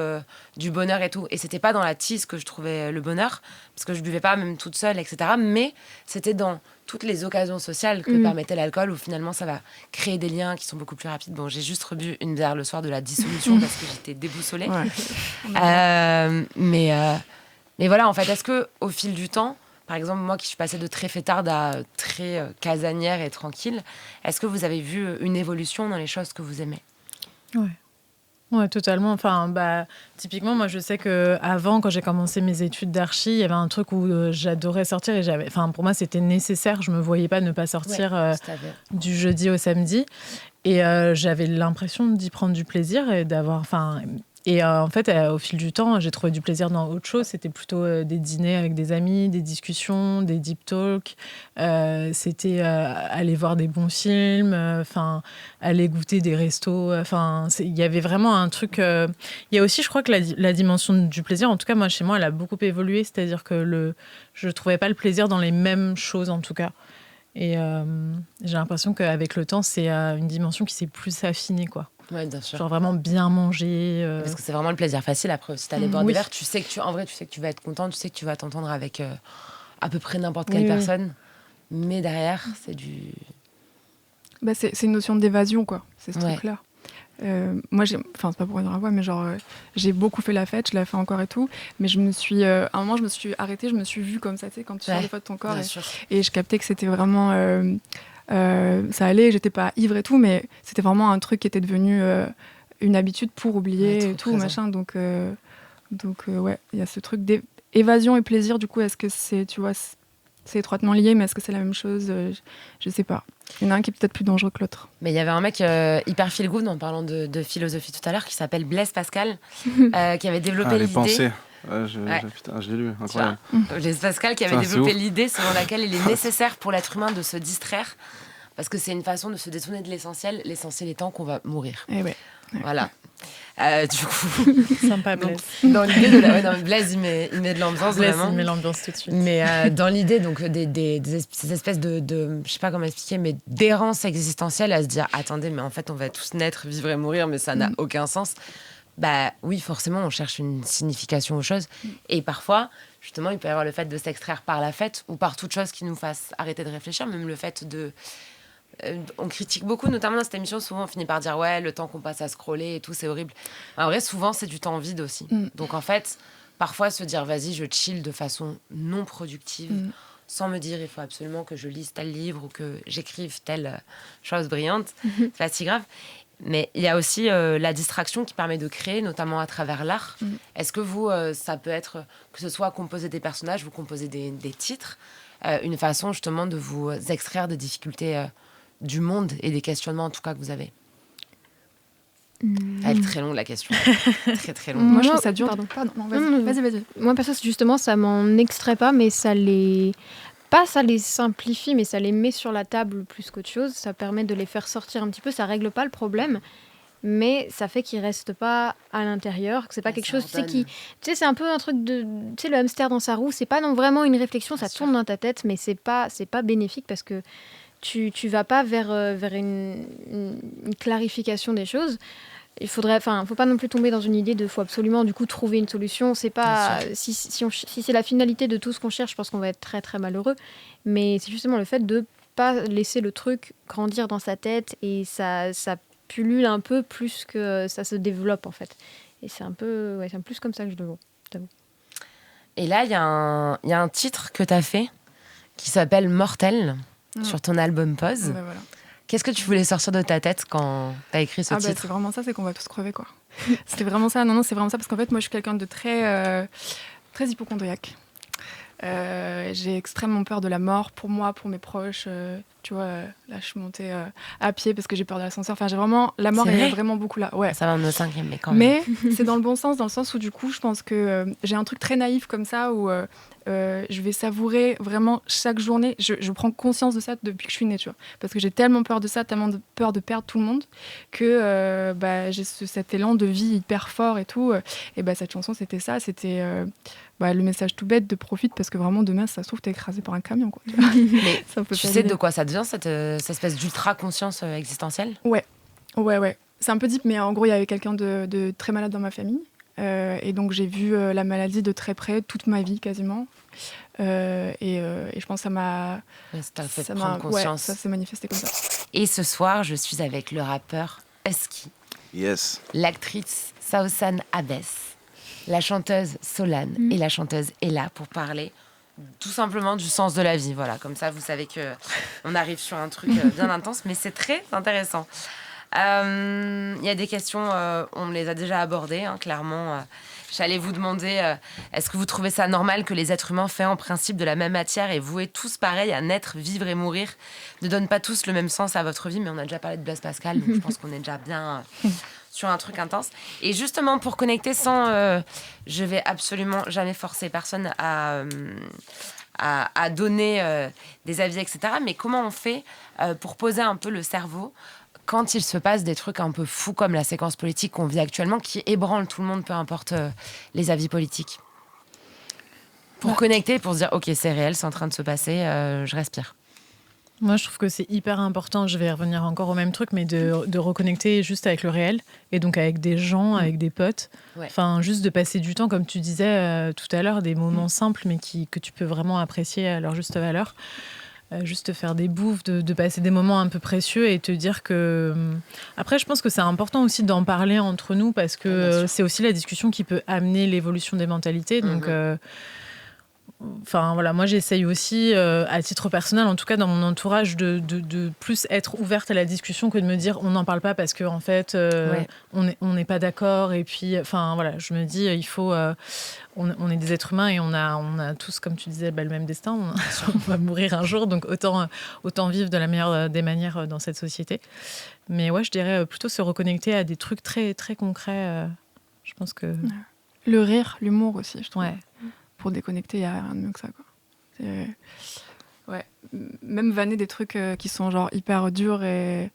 du bonheur et tout. Et c'était pas dans la tease que je trouvais le bonheur, parce que je buvais pas même toute seule, etc. Mais c'était dans toutes les occasions sociales que permettait l'alcool, où finalement ça va créer des liens qui sont beaucoup plus rapides. Bon, j'ai juste rebu une bière le soir de la dissolution parce que j'étais déboussolée. Mais voilà, en fait, est-ce que au fil du temps, par exemple, moi qui suis passée de très fêtarde à très casanière et tranquille, est-ce que vous avez vu une évolution dans les choses que vous aimez ? Ouais, totalement. Enfin, typiquement, moi, je sais qu'avant, quand j'ai commencé mes études d'archi, il y avait un truc où j'adorais sortir et pour moi, c'était nécessaire. Je me voyais pas ne pas sortir du jeudi au samedi. Et j'avais l'impression d'y prendre du plaisir et d'avoir... Et en fait, au fil du temps, j'ai trouvé du plaisir dans autre chose. C'était plutôt des dîners avec des amis, des discussions, des deep talks. C'était aller voir des bons films, aller goûter des restos. Il y avait vraiment un truc... Il y a aussi, je crois que la dimension du plaisir, en tout cas, moi, chez moi, elle a beaucoup évolué. C'est-à-dire que je ne trouvais pas le plaisir dans les mêmes choses, en tout cas. Et j'ai l'impression qu'avec le temps, c'est une dimension qui s'est plus affinée, quoi. Ouais, bien sûr. Genre vraiment bien manger. Parce que c'est vraiment le plaisir facile. Après, si t'as les bords des verres, tu sais que tu vas être content, tu sais que tu vas t'entendre avec à peu près n'importe quelle personne. Mais derrière, c'est du... c'est une notion d'évasion, quoi. C'est ce truc-là. moi, c'est pas pour dire la voix, mais genre, j'ai beaucoup fait la fête, je l'ai fait encore et tout, mais à un moment, je me suis arrêtée, je me suis vue comme ça, tu sais, quand tu sors des fois de ton corps, et je captais que c'était vraiment, ça allait, j'étais pas ivre et tout, mais c'était vraiment un truc qui était devenu une habitude pour oublier et tout, machin, donc ouais, il y a ce truc d'évasion et plaisir, du coup, est-ce que c'est, tu vois, c'est étroitement lié, mais est-ce que c'est la même chose ? Je sais pas. Il y en a un qui est peut-être plus dangereux que l'autre. Mais il y avait un mec hyper feel good en parlant de philosophie tout à l'heure qui s'appelle Blaise Pascal, qui avait développé l'idée. Les pensées. Putain, je l'ai lu, incroyable. Blaise Pascal qui avait développé l'idée selon laquelle il est nécessaire pour l'être humain de se distraire parce que c'est une façon de se détourner de l'essentiel. L'essentiel étant qu'on va mourir. Et ouais. Voilà. Du coup, sympa Blaise. Dans l'idée de la... Blaise, il met de l'ambiance. Blaise, vraiment. il met l'ambiance tout de suite. Mais dans l'idée, donc, ces espèces de, je sais pas comment expliquer, mais d'errance existentielle à se dire, attendez, mais en fait, on va tous naître, vivre et mourir, mais ça n'a aucun sens. Bah oui, forcément, on cherche une signification aux choses. Et parfois, justement, il peut y avoir le fait de s'extraire par la fête ou par toute chose qui nous fasse arrêter de réfléchir, même le fait de... on critique beaucoup, notamment dans cette émission, souvent on finit par dire ouais, le temps qu'on passe à scroller et tout, c'est horrible. En vrai, souvent, c'est du temps vide aussi. Donc en fait, parfois se dire vas-y, je chill de façon non productive, sans me dire il faut absolument que je lise tel livre ou que j'écrive telle chose brillante, c'est pas si grave. Mais il y a aussi la distraction qui permet de créer, notamment à travers l'art. Est-ce que vous, ça peut être, que ce soit composer des personnages, vous composez des titres, une façon justement de vous extraire des difficultés du monde et des questionnements en tout cas que vous avez? Elle est très longue la question. Très très longue. Moi je trouve ça dur. Pardon. Non, vas-y. Moi perso, justement, ça m'en extrait pas, mais ça les simplifie, mais ça les met sur la table plus qu'autre chose. Ça permet de les faire sortir un petit peu. Ça règle pas le problème, mais ça fait qu'ils restent pas à l'intérieur, que c'est pas quelque chose, tu sais, c'est un peu un truc de, tu sais, le hamster dans sa roue. C'est pas non vraiment une réflexion, ça tourne dans ta tête, mais c'est pas bénéfique parce que tu vas pas vers une clarification des choses. Faut pas non plus tomber dans une idée de faut absolument du coup trouver une solution. C'est pas si c'est la finalité de tout ce qu'on cherche, je pense qu'on va être très très malheureux. Mais c'est justement le fait de pas laisser le truc grandir dans sa tête et ça pullule un peu plus que ça se développe en fait. Et c'est un peu c'est plus comme ça que je le vois. T'avoue. Et là, il y a un titre que tu as fait qui s'appelle Mortel sur ton album Pause. Ouais, voilà. Qu'est-ce que tu voulais sortir de ta tête quand tu as écrit ce titre? C'est vraiment ça, c'est qu'on va tous crever, quoi. C'était vraiment ça. Non, c'est vraiment ça, parce qu'en fait, moi, je suis quelqu'un de très hypocondriaque. J'ai extrêmement peur de la mort, pour moi, pour mes proches. Tu vois, là, je suis montée à pied parce que j'ai peur de l'ascenseur. Enfin, la mort est vraiment beaucoup là. Ouais. Ça va me 5e, mais quand même. Mais c'est dans le bon sens, dans le sens où, du coup, je pense que j'ai un truc très naïf comme ça, où je vais savourer vraiment chaque journée. Je prends conscience de ça depuis que je suis née, tu vois. Parce que j'ai tellement peur de ça, tellement peur de perdre tout le monde, que j'ai cet élan de vie hyper fort et tout. Et cette chanson, c'était ça. C'était le message tout bête de profite, parce que vraiment, demain, si ça se trouve, t'es écrasé par un camion, quoi. Tu vois. Mais tu sais de quoi ça devient, cette espèce d'ultra-conscience existentielle? Ouais. C'est un peu deep, mais en gros, il y avait quelqu'un de très malade dans ma famille. Et donc j'ai vu la maladie de très près toute ma vie quasiment, et je pense que ça m'a fait prendre conscience. Ça s'est manifesté comme ça. Et ce soir je suis avec le rappeur Husky, l'actrice Sausan Abess, la chanteuse Solane et la chanteuse Ella, pour parler tout simplement du sens de la vie. Voilà, comme ça vous savez que on arrive sur un truc bien intense, mais c'est très intéressant. Il y a des questions, on les a déjà abordées, clairement. J'allais vous demander, est-ce que vous trouvez ça normal que les êtres humains, faits en principe de la même matière et voués tous pareils à naître, vivre et mourir, ne donnent pas tous le même sens à votre vie? Mais on a déjà parlé de Blaise Pascal, donc je pense qu'on est déjà bien sur un truc intense. Et justement, pour connecter sans... je vais absolument jamais forcer personne à donner des avis, etc. Mais comment on fait pour poser un peu le cerveau quand il se passe des trucs un peu fous comme la séquence politique qu'on vit actuellement, qui ébranle tout le monde, peu importe les avis politiques? Pour connecter, pour se dire, ok, c'est réel, c'est en train de se passer, je respire. Moi, je trouve que c'est hyper important, je vais revenir encore au même truc, mais de reconnecter juste avec le réel, et donc avec des gens, avec des potes. Enfin, juste de passer du temps, comme tu disais tout à l'heure, des moments simples, mais que tu peux vraiment apprécier à leur juste valeur. juste faire des bouffes, de passer des moments un peu précieux et te dire que... Après, je pense que c'est important aussi d'en parler entre nous parce que c'est aussi la discussion qui peut amener l'évolution des mentalités. Donc, enfin, voilà, moi, j'essaye aussi, à titre personnel, en tout cas dans mon entourage, de plus être ouverte à la discussion que de me dire on n'en parle pas parce qu'en fait, on n'est pas d'accord. Et puis, enfin, voilà, je me dis, il faut... on est des êtres humains et on a tous, comme tu disais, le même destin. On va mourir un jour, donc autant vivre de la meilleure des manières dans cette société. Mais ouais, je dirais plutôt se reconnecter à des trucs très, très concrets. Je pense que... Le rire, l'humour aussi, je trouve. Ouais. Pour déconnecter, il n'y a rien de mieux que ça, quoi. Ouais. Même vanner des trucs qui sont genre hyper durs et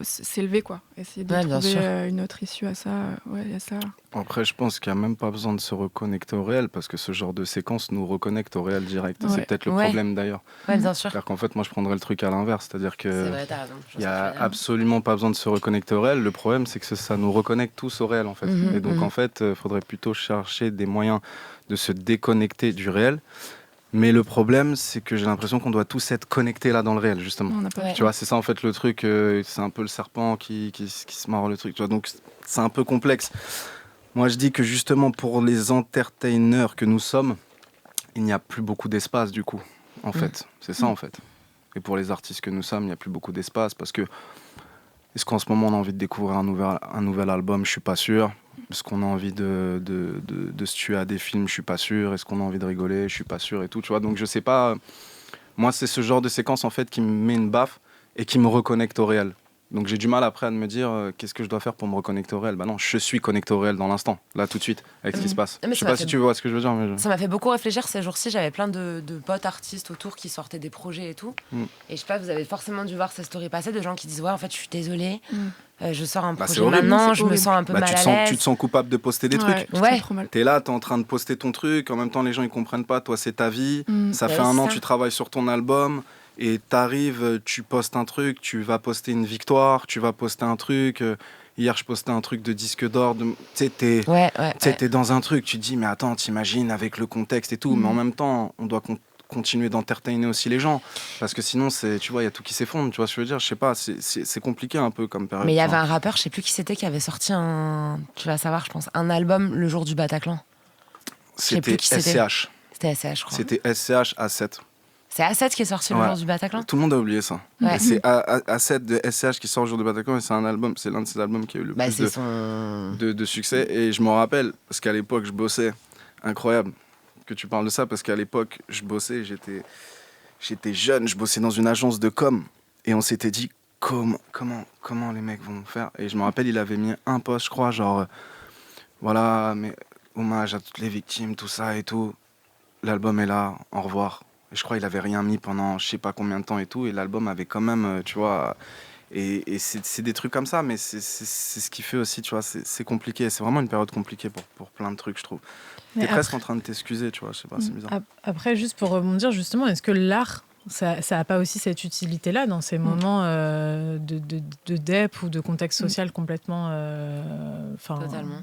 s'élever, quoi. Essayer de trouver une autre issue à ça. Ouais, il y a ça. Après, je pense qu'il n'y a même pas besoin de se reconnecter au réel parce que ce genre de séquence nous reconnecte au réel direct. Ouais. C'est peut-être le problème d'ailleurs. Ouais, bien sûr. C'est-à-dire qu'en fait, moi, je prendrais le truc à l'inverse. C'est-à-dire que c'est vrai, t'as raison. Il n'y a absolument pas besoin de se reconnecter au réel. Le problème, c'est que ça nous reconnecte tous au réel, en fait. Et donc, en fait, il faudrait plutôt chercher des moyens de se déconnecter du réel. Mais le problème, c'est que j'ai l'impression qu'on doit tous être connectés là dans le réel, justement. Tu vois, c'est ça en fait le truc, c'est un peu le serpent qui se mord le truc. Tu vois, donc c'est un peu complexe. Moi, je dis que justement pour les entertainers que nous sommes, il n'y a plus beaucoup d'espace du coup, en fait. C'est ça en fait. Et pour les artistes que nous sommes, il n'y a plus beaucoup d'espace parce que est-ce qu'en ce moment on a envie de découvrir un nouvel album? Je suis pas sûr. Est-ce qu'on a envie de se tuer à des films? Je suis pas sûr. Est-ce qu'on a envie de rigoler? Je suis pas sûr et tout, tu vois. Donc je sais pas. Moi, c'est ce genre de séquence en fait qui me met une baffe et qui me reconnecte au réel. Donc j'ai du mal après à me dire qu'est-ce que je dois faire pour me reconnecter au réel. Bah non, je suis connecté au réel dans l'instant, là tout de suite, avec ce qui se passe. Je sais pas si tu vois ce que je veux dire. Mais ça m'a fait beaucoup réfléchir ces jours-ci. J'avais plein de potes artistes autour qui sortaient des projets et tout. Et je sais pas, vous avez forcément dû voir ces stories passer de gens qui disent ouais, en fait, je suis désolée. Je sors un projet maintenant, je me sens un peu mal à l'aise. Tu te sens coupable de poster des trucs. Ouais. T'es là, t'es en train de poster ton truc. En même temps, les gens ils comprennent pas. Toi, c'est ta vie. Ça fait un an, tu travailles sur ton album. Et t'arrives, tu postes un truc, tu vas poster une victoire, tu vas poster un truc. Hier, je postais un truc de disque d'or. Tu sais, t'es dans un truc. Tu te dis, mais attends, t'imagines avec le contexte et tout. Mais en même temps, on doit continuer d'entertainer aussi les gens. Parce que sinon, tu vois, il y a tout qui s'effondre. Tu vois ce que je veux dire? Je sais pas, c'est compliqué un peu comme période. Mais il y avait un rappeur, je sais plus qui c'était, qui avait sorti tu vas savoir, je pense, un album le jour du Bataclan. C'était SCH. C'était SCH, je crois. C'était SCH A7. C'est A7 qui est sorti le jour du Bataclan. Tout le monde a oublié ça. Ouais. C'est A7 de SCH qui sort le jour du Bataclan et c'est l'un de ces albums qui a eu le plus de succès. Et je m'en rappelle, parce qu'à l'époque, je bossais. Incroyable que tu parles de ça, parce qu'à l'époque, je bossais, j'étais jeune, je bossais dans une agence de com. Et on s'était dit, comment les mecs vont faire? Et je me rappelle, il avait mis un post, je crois, genre, voilà, mais hommage à toutes les victimes, tout ça et tout. L'album est là, au revoir. Et je crois qu'il avait rien mis pendant je sais pas combien de temps et tout, et l'album avait quand même, tu vois, et c'est des trucs comme ça, mais c'est ce qui fait aussi, tu vois, c'est compliqué, c'est vraiment une période compliquée pour plein de trucs, je trouve. T'es presque en train de t'excuser, tu vois, je sais pas, c'est bizarre. Après, juste pour rebondir, justement, est-ce que l'art, ça a pas aussi cette utilité-là dans ces moments de dep ou de contexte social complètement... Totalement.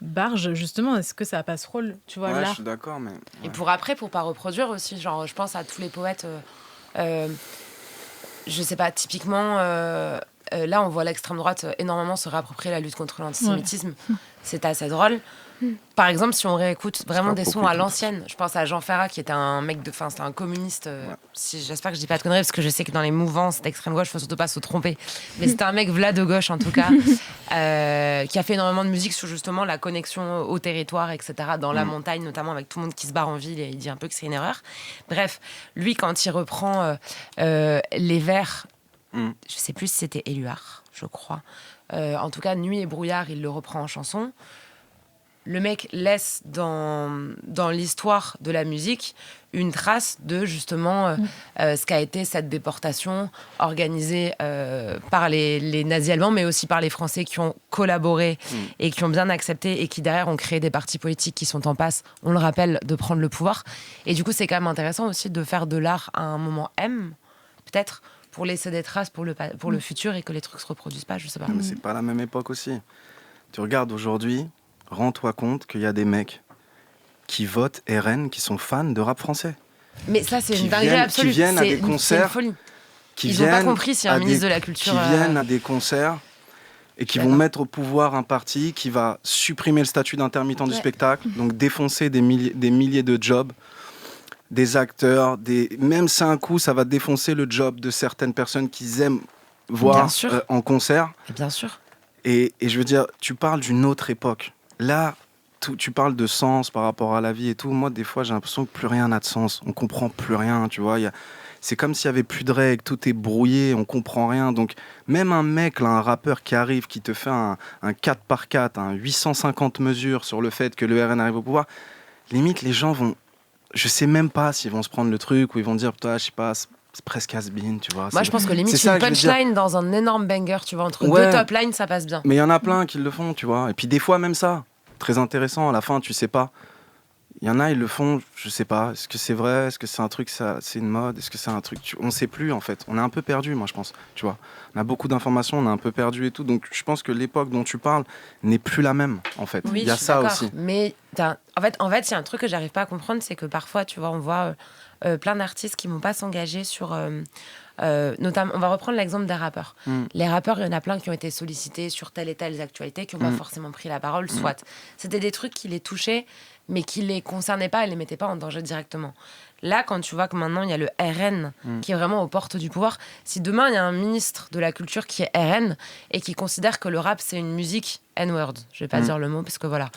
Barge, justement, est-ce que ça n'a pas ce rôle, tu vois, là je suis d'accord, mais... Ouais. Et pour pas reproduire aussi, genre, je pense à tous les poètes, je sais pas, typiquement, là, on voit l'extrême droite énormément se réapproprier la lutte contre l'antisémitisme. Ouais. C'est assez drôle. Par exemple, si on réécoute vraiment des sons à l'ancienne, je pense à Jean Ferrat, qui était un mec c'était un communiste. J'espère que je dis pas de conneries, parce que je sais que dans les mouvances d'extrême gauche, il faut surtout pas se tromper. Mais c'était un mec de gauche, en tout cas, qui a fait énormément de musique sur justement la connexion au territoire, etc., dans la montagne, notamment avec tout le monde qui se barre en ville, et il dit un peu que c'est une erreur. Bref, lui, quand il reprend les vers, je sais plus si c'était Éluard, je crois. En tout cas, Nuit et brouillard, il le reprend en chanson. Le mec laisse dans l'histoire de la musique une trace de justement ce qu'a été cette déportation organisée par les nazis allemands, mais aussi par les Français qui ont collaboré et qui ont bien accepté et qui derrière ont créé des partis politiques qui sont en passe, on le rappelle, de prendre le pouvoir. Et du coup, c'est quand même intéressant aussi de faire de l'art à un moment peut-être, pour laisser des traces pour le futur et que les trucs se reproduisent pas, je sais pas. Mais c'est pas la même époque aussi. Tu regardes aujourd'hui, rends-toi compte qu'il y a des mecs qui votent RN qui sont fans de rap français. Mais ça, c'est qui une dinguerie viennent- absolue. qui viennent à des C'est concerts, une folie. qui Ils n'ont pas viennent compris si un à ministre des- de la Culture... qui viennent à des concerts et qui vont D'accord. mettre au pouvoir un parti qui va supprimer le statut d'intermittent du Ouais. spectacle, donc défoncer des milliers de jobs, des acteurs, même si un coup, ça va défoncer le job de certaines personnes qu'ils aiment Bien voir sûr. en concert. Bien sûr. Et je veux dire, tu parles d'une autre époque. Là, tu parles de sens par rapport à la vie et tout. Moi, des fois, j'ai l'impression que plus rien n'a de sens. On comprend plus rien, tu vois. C'est comme s'il y avait plus de règles, tout est brouillé, on comprend rien. Donc, même un mec, là, un rappeur qui arrive, qui te fait un 4x4, un 850 mesures sur le fait que le RN arrive au pouvoir, limite, les gens vont... Je sais même pas s'ils vont se prendre le truc ou ils vont dire, putain, je sais pas, c'est presque has-been, tu vois. Moi, je pense que limite, c'est ça une que je veux dire. punchline dans un énorme banger, tu vois, entre Ouais. deux top lines, ça passe bien. Mais il y en a plein qui le font, tu vois. Et puis des fois, même ça, très intéressant, à la fin, tu sais pas. Il y en a, ils le font, je sais pas. Est-ce que c'est vrai? Est-ce que c'est un truc, c'est une mode? Est-ce que c'est un truc... On sait plus, en fait. On est un peu perdu, moi, je pense, tu vois. On a beaucoup d'informations, on est un peu perdu et tout. Donc, je pense que l'époque dont tu parles n'est plus la même, en fait. Oui, il y a je suis ça d'accord. aussi. Mais en fait, il y a un truc que j'arrive pas à comprendre, c'est que parfois, tu vois, on voit plein d'artistes qui vont pas s'engager sur... notamment, on va reprendre l'exemple des rappeurs. Les rappeurs, il y en a plein qui ont été sollicités sur telle et telle actualité, qui n'ont pas forcément pris la parole, soit. C'était des trucs qui les touchaient, mais qui les concernaient pas et les mettaient pas en danger directement. Là, quand tu vois que maintenant, il y a le RN qui est vraiment aux portes du pouvoir, si demain, il y a un ministre de la Culture qui est RN et qui considère que le rap, c'est une musique N-word, je vais pas dire le mot, parce que voilà,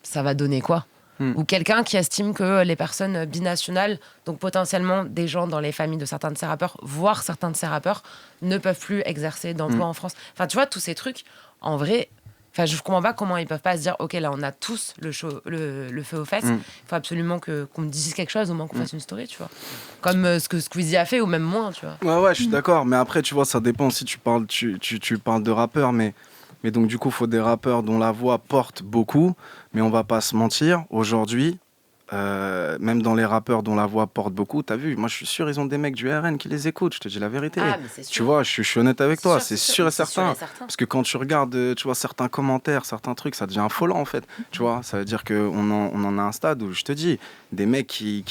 ça va donner quoi? Ou quelqu'un qui estime que les personnes binationales, donc potentiellement des gens dans les familles de certains de ces rappeurs, voire certains de ces rappeurs, ne peuvent plus exercer d'emploi en France. Enfin, tu vois, tous ces trucs, en vrai, je comprends pas comment ils peuvent pas se dire, ok, là, on a tous le feu aux fesses, il faut absolument qu'on me dise quelque chose, au moins qu'on fasse une story, tu vois. Comme ce que Squeezie a fait, ou même moins, tu vois. Ouais, je suis d'accord. Mais après, tu vois, ça dépend si tu parles de rappeurs, mais donc, du coup, il faut des rappeurs dont la voix porte beaucoup. Mais on va pas se mentir, aujourd'hui, même dans les rappeurs dont la voix porte beaucoup, t'as vu, moi je suis sûr, ils ont des mecs du RN qui les écoutent, je te dis la vérité. Ah, mais c'est sûr. Tu vois, je suis honnête avec toi, c'est sûr et c'est certain. sûr et certain. Parce que quand tu regardes, tu vois, certains commentaires, certains trucs, ça devient affolant en fait. Tu vois, ça veut dire qu'on en a un stade où, je te dis, des mecs qui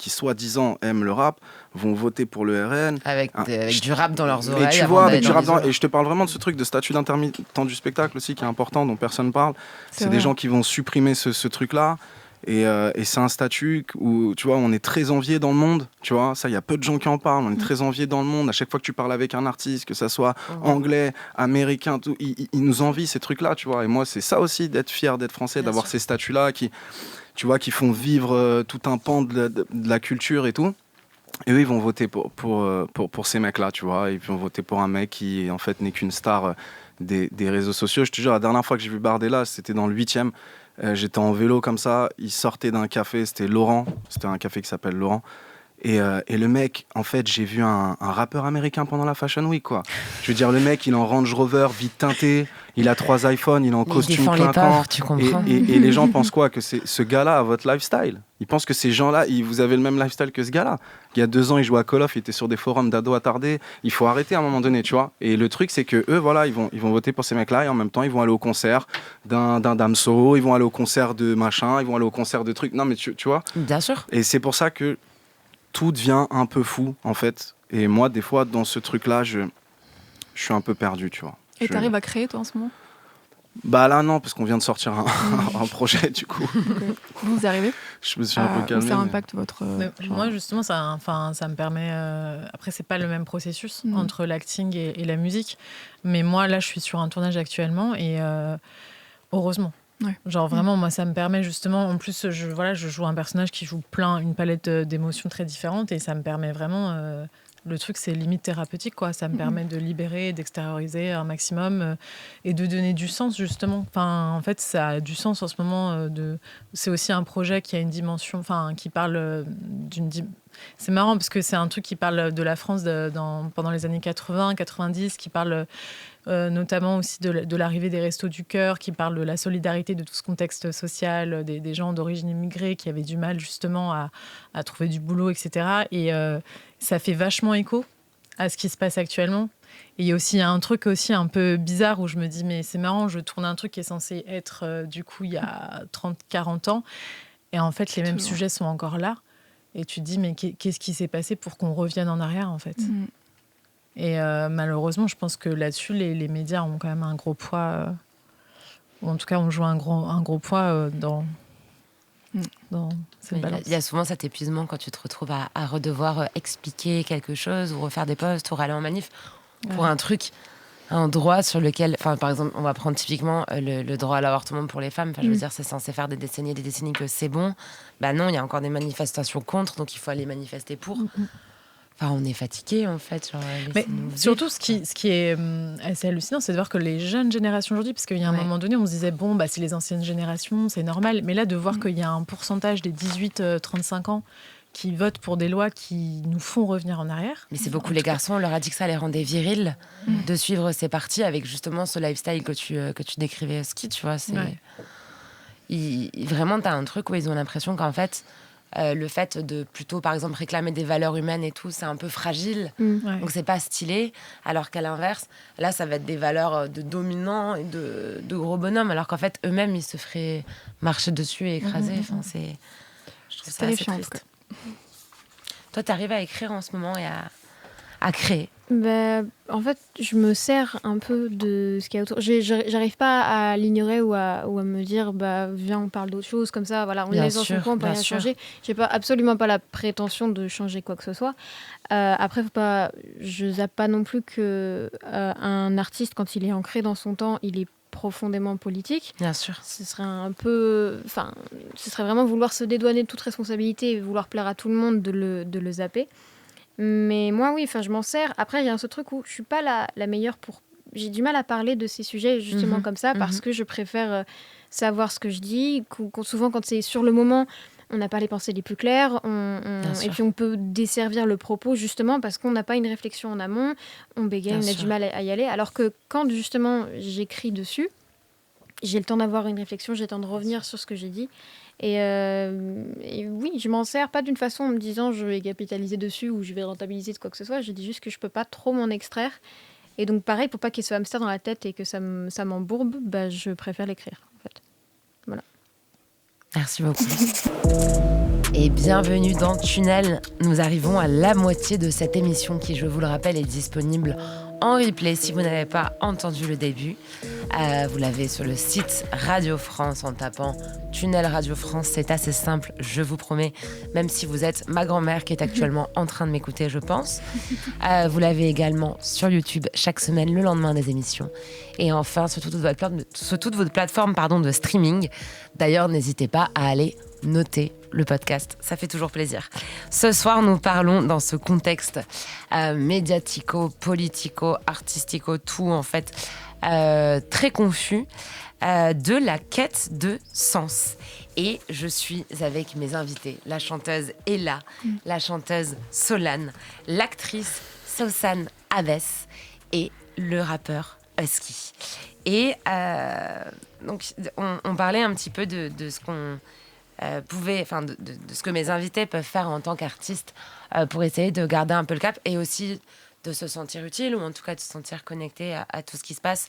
soi-disant aiment le rap, vont voter pour le RN. Avec du rap dans leurs oreilles. Et tu avant vois, d'aller avec du dans rap les dans... urnes. Et je te parle vraiment de ce truc de statut d'intermittent du spectacle aussi, qui est important, dont personne parle. C'est des vrai. gens qui vont supprimer ce truc-là. Et c'est un statut où, tu vois, on est très envié dans le monde. Tu vois, ça, il y a peu de gens qui en parlent. On est très envié dans le monde. À chaque fois que tu parles avec un artiste, que ça soit anglais, américain, tout, ils nous envient ces trucs-là, tu vois. Et moi, c'est ça aussi, d'être fier d'être français, Bien d'avoir sûr. ces statuts-là qui, tu vois, qui font vivre tout un pan de la culture et tout. Et eux, ils vont voter pour ces mecs-là, tu vois. Ils vont voter pour un mec qui, en fait, n'est qu'une star des réseaux sociaux. Je te jure, la dernière fois que j'ai vu Bardella, c'était dans le 8e. J'étais en vélo comme ça. Il sortait d'un café, c'était Laurent. C'était un café qui s'appelle Laurent. Et le mec, en fait, j'ai vu un rappeur américain pendant la Fashion Week, quoi. Je veux dire, le mec, il est en Range Rover, vite teinté. Il a 3 iPhones, il est en Il costume défend les clinquant. pauvres, tu comprends. Et les gens pensent quoi? Que c'est ce gars-là a votre lifestyle. Ils pensent que ces gens-là, vous avez le même lifestyle que ce gars-là. Il y a 2 ans, il jouait à Call of, il était sur des forums d'ados attardés. Il faut arrêter à un moment donné, tu vois. Et le truc, c'est que eux, voilà, ils vont voter pour ces mecs-là et en même temps, ils vont aller au concert d'un Damso, ils vont aller au concert de machin, ils vont aller au concert de trucs. Non, mais tu vois. Bien sûr. Et c'est pour ça que tout devient un peu fou, en fait. Et moi, des fois, dans ce truc-là, je suis un peu perdu, tu vois. Et t'arrives à créer, toi, en ce moment? Bah là, non, parce qu'on vient de sortir un projet, du coup. Vous y arrivez? Je me suis un peu calmé. Ça mais- impacte votre... Moi, justement, ça me permet... Après, c'est pas le même processus entre l'acting et la musique. Mais moi, là, je suis sur un tournage actuellement et heureusement. Ouais. Genre, vraiment, moi, ça me permet justement... En plus, je joue un personnage qui joue une palette d'émotions très différentes et ça me permet vraiment... Le truc, c'est limite thérapeutique, quoi. Ça me permet de libérer, d'extérioriser un maximum et de donner du sens, justement. Enfin, en fait, ça a du sens en ce moment. C'est aussi un projet qui a une dimension, enfin, qui parle C'est marrant parce que c'est un truc qui parle de la France pendant les années 80, 90, qui parle notamment aussi de l'arrivée des Restos du Cœur, qui parle de la solidarité de tout ce contexte social, des gens d'origine immigrée qui avaient du mal justement à trouver du boulot, etc. Et ça fait vachement écho à ce qui se passe actuellement. Et il y a aussi un truc aussi un peu bizarre où je me dis, mais c'est marrant, je tourne un truc qui est censé être du coup il y a 30-40 ans. Et en fait, les mêmes sujets sont encore là. Et tu te dis, mais qu'est-ce qui s'est passé pour qu'on revienne en arrière, en fait ? Et malheureusement, je pense que là-dessus, les médias ont quand même un gros poids, ou en tout cas, on joue un gros poids dans cette balance. Il y a souvent cet épuisement quand tu te retrouves à redevoir expliquer quelque chose ou refaire des posts ou aller en manif pour un truc, un droit sur lequel... Par exemple, on va prendre typiquement le droit à l'avortement pour les femmes. Je veux dire, c'est censé faire des décennies que c'est bon. Bah non, il y a encore des manifestations contre, donc il faut aller manifester pour. On est fatigué en fait. Mais surtout, ce qui est assez hallucinant, c'est de voir que les jeunes générations aujourd'hui, parce qu'il y a un moment donné, on se disait, c'est les anciennes générations, c'est normal. Mais là, de voir qu'il y a un pourcentage des 18-35 ans qui votent pour des lois qui nous font revenir en arrière. Mais c'est beaucoup les garçons, on leur a dit que ça les rendait virils de suivre ces partis avec justement ce lifestyle que tu décrivais au ski, tu vois. Vraiment, t'as un truc où ils ont l'impression qu'en fait... le fait de plutôt, par exemple, réclamer des valeurs humaines et tout, c'est un peu fragile. Donc, c'est pas stylé. Alors qu'à l'inverse, là, ça va être des valeurs de dominants et de gros bonhommes. Alors qu'en fait, eux-mêmes, ils se feraient marcher dessus et écraser. Je trouve ça assez triste. Toi, t'arrives à écrire en ce moment et à créer? En fait, je me sers un peu de ce qu'il y a autour. J'arrive pas à l'ignorer ou à me dire viens, on parle d'autre chose comme ça. Voilà, on est dans son coin, on peut rien changer. J'ai absolument pas la prétention de changer quoi que ce soit. Après, je zappe pas non plus que un artiste, quand il est ancré dans son temps, il est profondément politique. Bien sûr. Ce serait ce serait vraiment vouloir se dédouaner de toute responsabilité et vouloir plaire à tout le monde de le zapper. Mais moi, je m'en sers. Après, il y a ce truc où je suis pas la meilleure pour... J'ai du mal à parler de ces sujets, justement, comme ça, parce que je préfère savoir ce que je dis. Souvent, quand c'est sur le moment, on n'a pas les pensées les plus claires. Et puis, on peut desservir le propos, justement, parce qu'on n'a pas une réflexion en amont. On bégaye, on a du mal à y aller. Alors que quand, justement, j'écris dessus, j'ai le temps d'avoir une réflexion, j'ai le temps de revenir sur ce que j'ai dit. Et oui, je m'en sers pas d'une façon en me disant je vais capitaliser dessus ou je vais rentabiliser de quoi que ce soit. Je dis juste que je peux pas trop m'en extraire. Et donc pareil, pour pas qu'il y ait ce hamster dans la tête et que ça m'embourbe, je préfère l'écrire en fait. Voilà. Merci beaucoup. Et bienvenue dans Tunnel. Nous arrivons à la moitié de cette émission qui, je vous le rappelle, est disponible en replay si vous n'avez pas entendu le début. Vous l'avez sur le site Radio France en tapant Tunnel Radio France. C'est assez simple, je vous promets, même si vous êtes ma grand-mère qui est actuellement en train de m'écouter, je pense. Vous l'avez également sur YouTube chaque semaine, le lendemain des émissions. Et enfin, sur toutes vos plateformes de streaming. D'ailleurs, n'hésitez pas à aller noter le podcast, ça fait toujours plaisir. Ce soir, nous parlons dans ce contexte médiatico, politico, artistico, tout en fait, très confus, de la quête de sens. Et je suis avec mes invités, la chanteuse Ella, la chanteuse Solane, l'actrice Sausan Aves et le rappeur Husky. Et donc, on parlait un petit peu de ce qu'on... de ce que mes invités peuvent faire en tant qu'artistes pour essayer de garder un peu le cap et aussi de se sentir utile ou en tout cas de se sentir connecté à tout ce qui se passe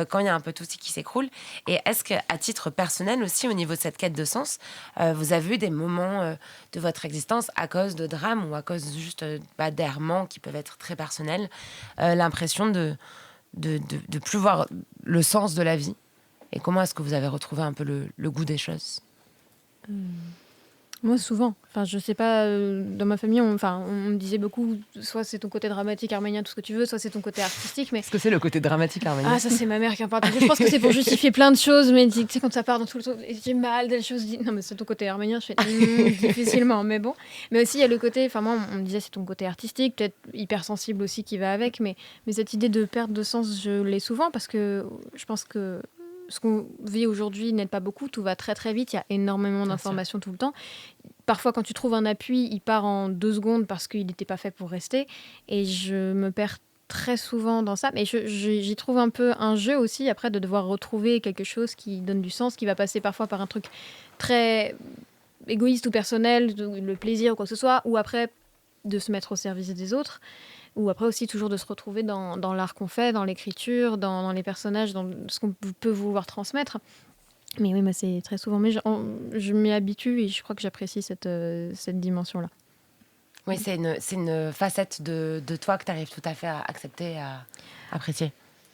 quand il y a un peu tout ce qui s'écroule. Et est-ce qu'à titre personnel aussi, au niveau de cette quête de sens, vous avez eu des moments de votre existence à cause de drames ou à cause juste d'errements qui peuvent être très personnels, l'impression de plus voir le sens de la vie? Et comment est-ce que vous avez retrouvé un peu le goût des choses? Moi, souvent. Je sais pas, dans ma famille, on me disait beaucoup, soit c'est ton côté dramatique arménien, tout ce que tu veux, soit c'est ton côté artistique. Mais... Est-ce que c'est le côté dramatique arménien? Ah, ça, c'est ma mère qui en parle. Je pense que c'est pour justifier plein de choses, mais tu sais, quand ça part dans tout le temps, j'ai mal des choses, non, mais c'est ton côté arménien, je fais difficilement, mais bon. Mais aussi, il y a le côté, moi, on me disait, c'est ton côté artistique, peut-être hypersensible aussi qui va avec, mais cette idée de perte de sens, je l'ai souvent parce que je pense que ce qu'on vit aujourd'hui n'aide pas beaucoup, tout va très très vite, il y a énormément d'informations tout le temps. Parfois, quand tu trouves un appui, il part en 2 secondes parce qu'il n'était pas fait pour rester. Et je me perds très souvent dans ça. Mais j'y trouve un peu un jeu aussi, après, de devoir retrouver quelque chose qui donne du sens, qui va passer parfois par un truc très égoïste ou personnel, le plaisir ou quoi que ce soit, ou après, de se mettre au service des autres. Ou après aussi toujours de se retrouver dans l'art qu'on fait, dans l'écriture, dans les personnages, dans ce qu'on peut vouloir transmettre. Mais oui, c'est très souvent. Mais je m'y habitue et je crois que j'apprécie cette dimension-là. Oui, c'est une facette de toi que tu arrives tout à fait à accepter, à apprécier.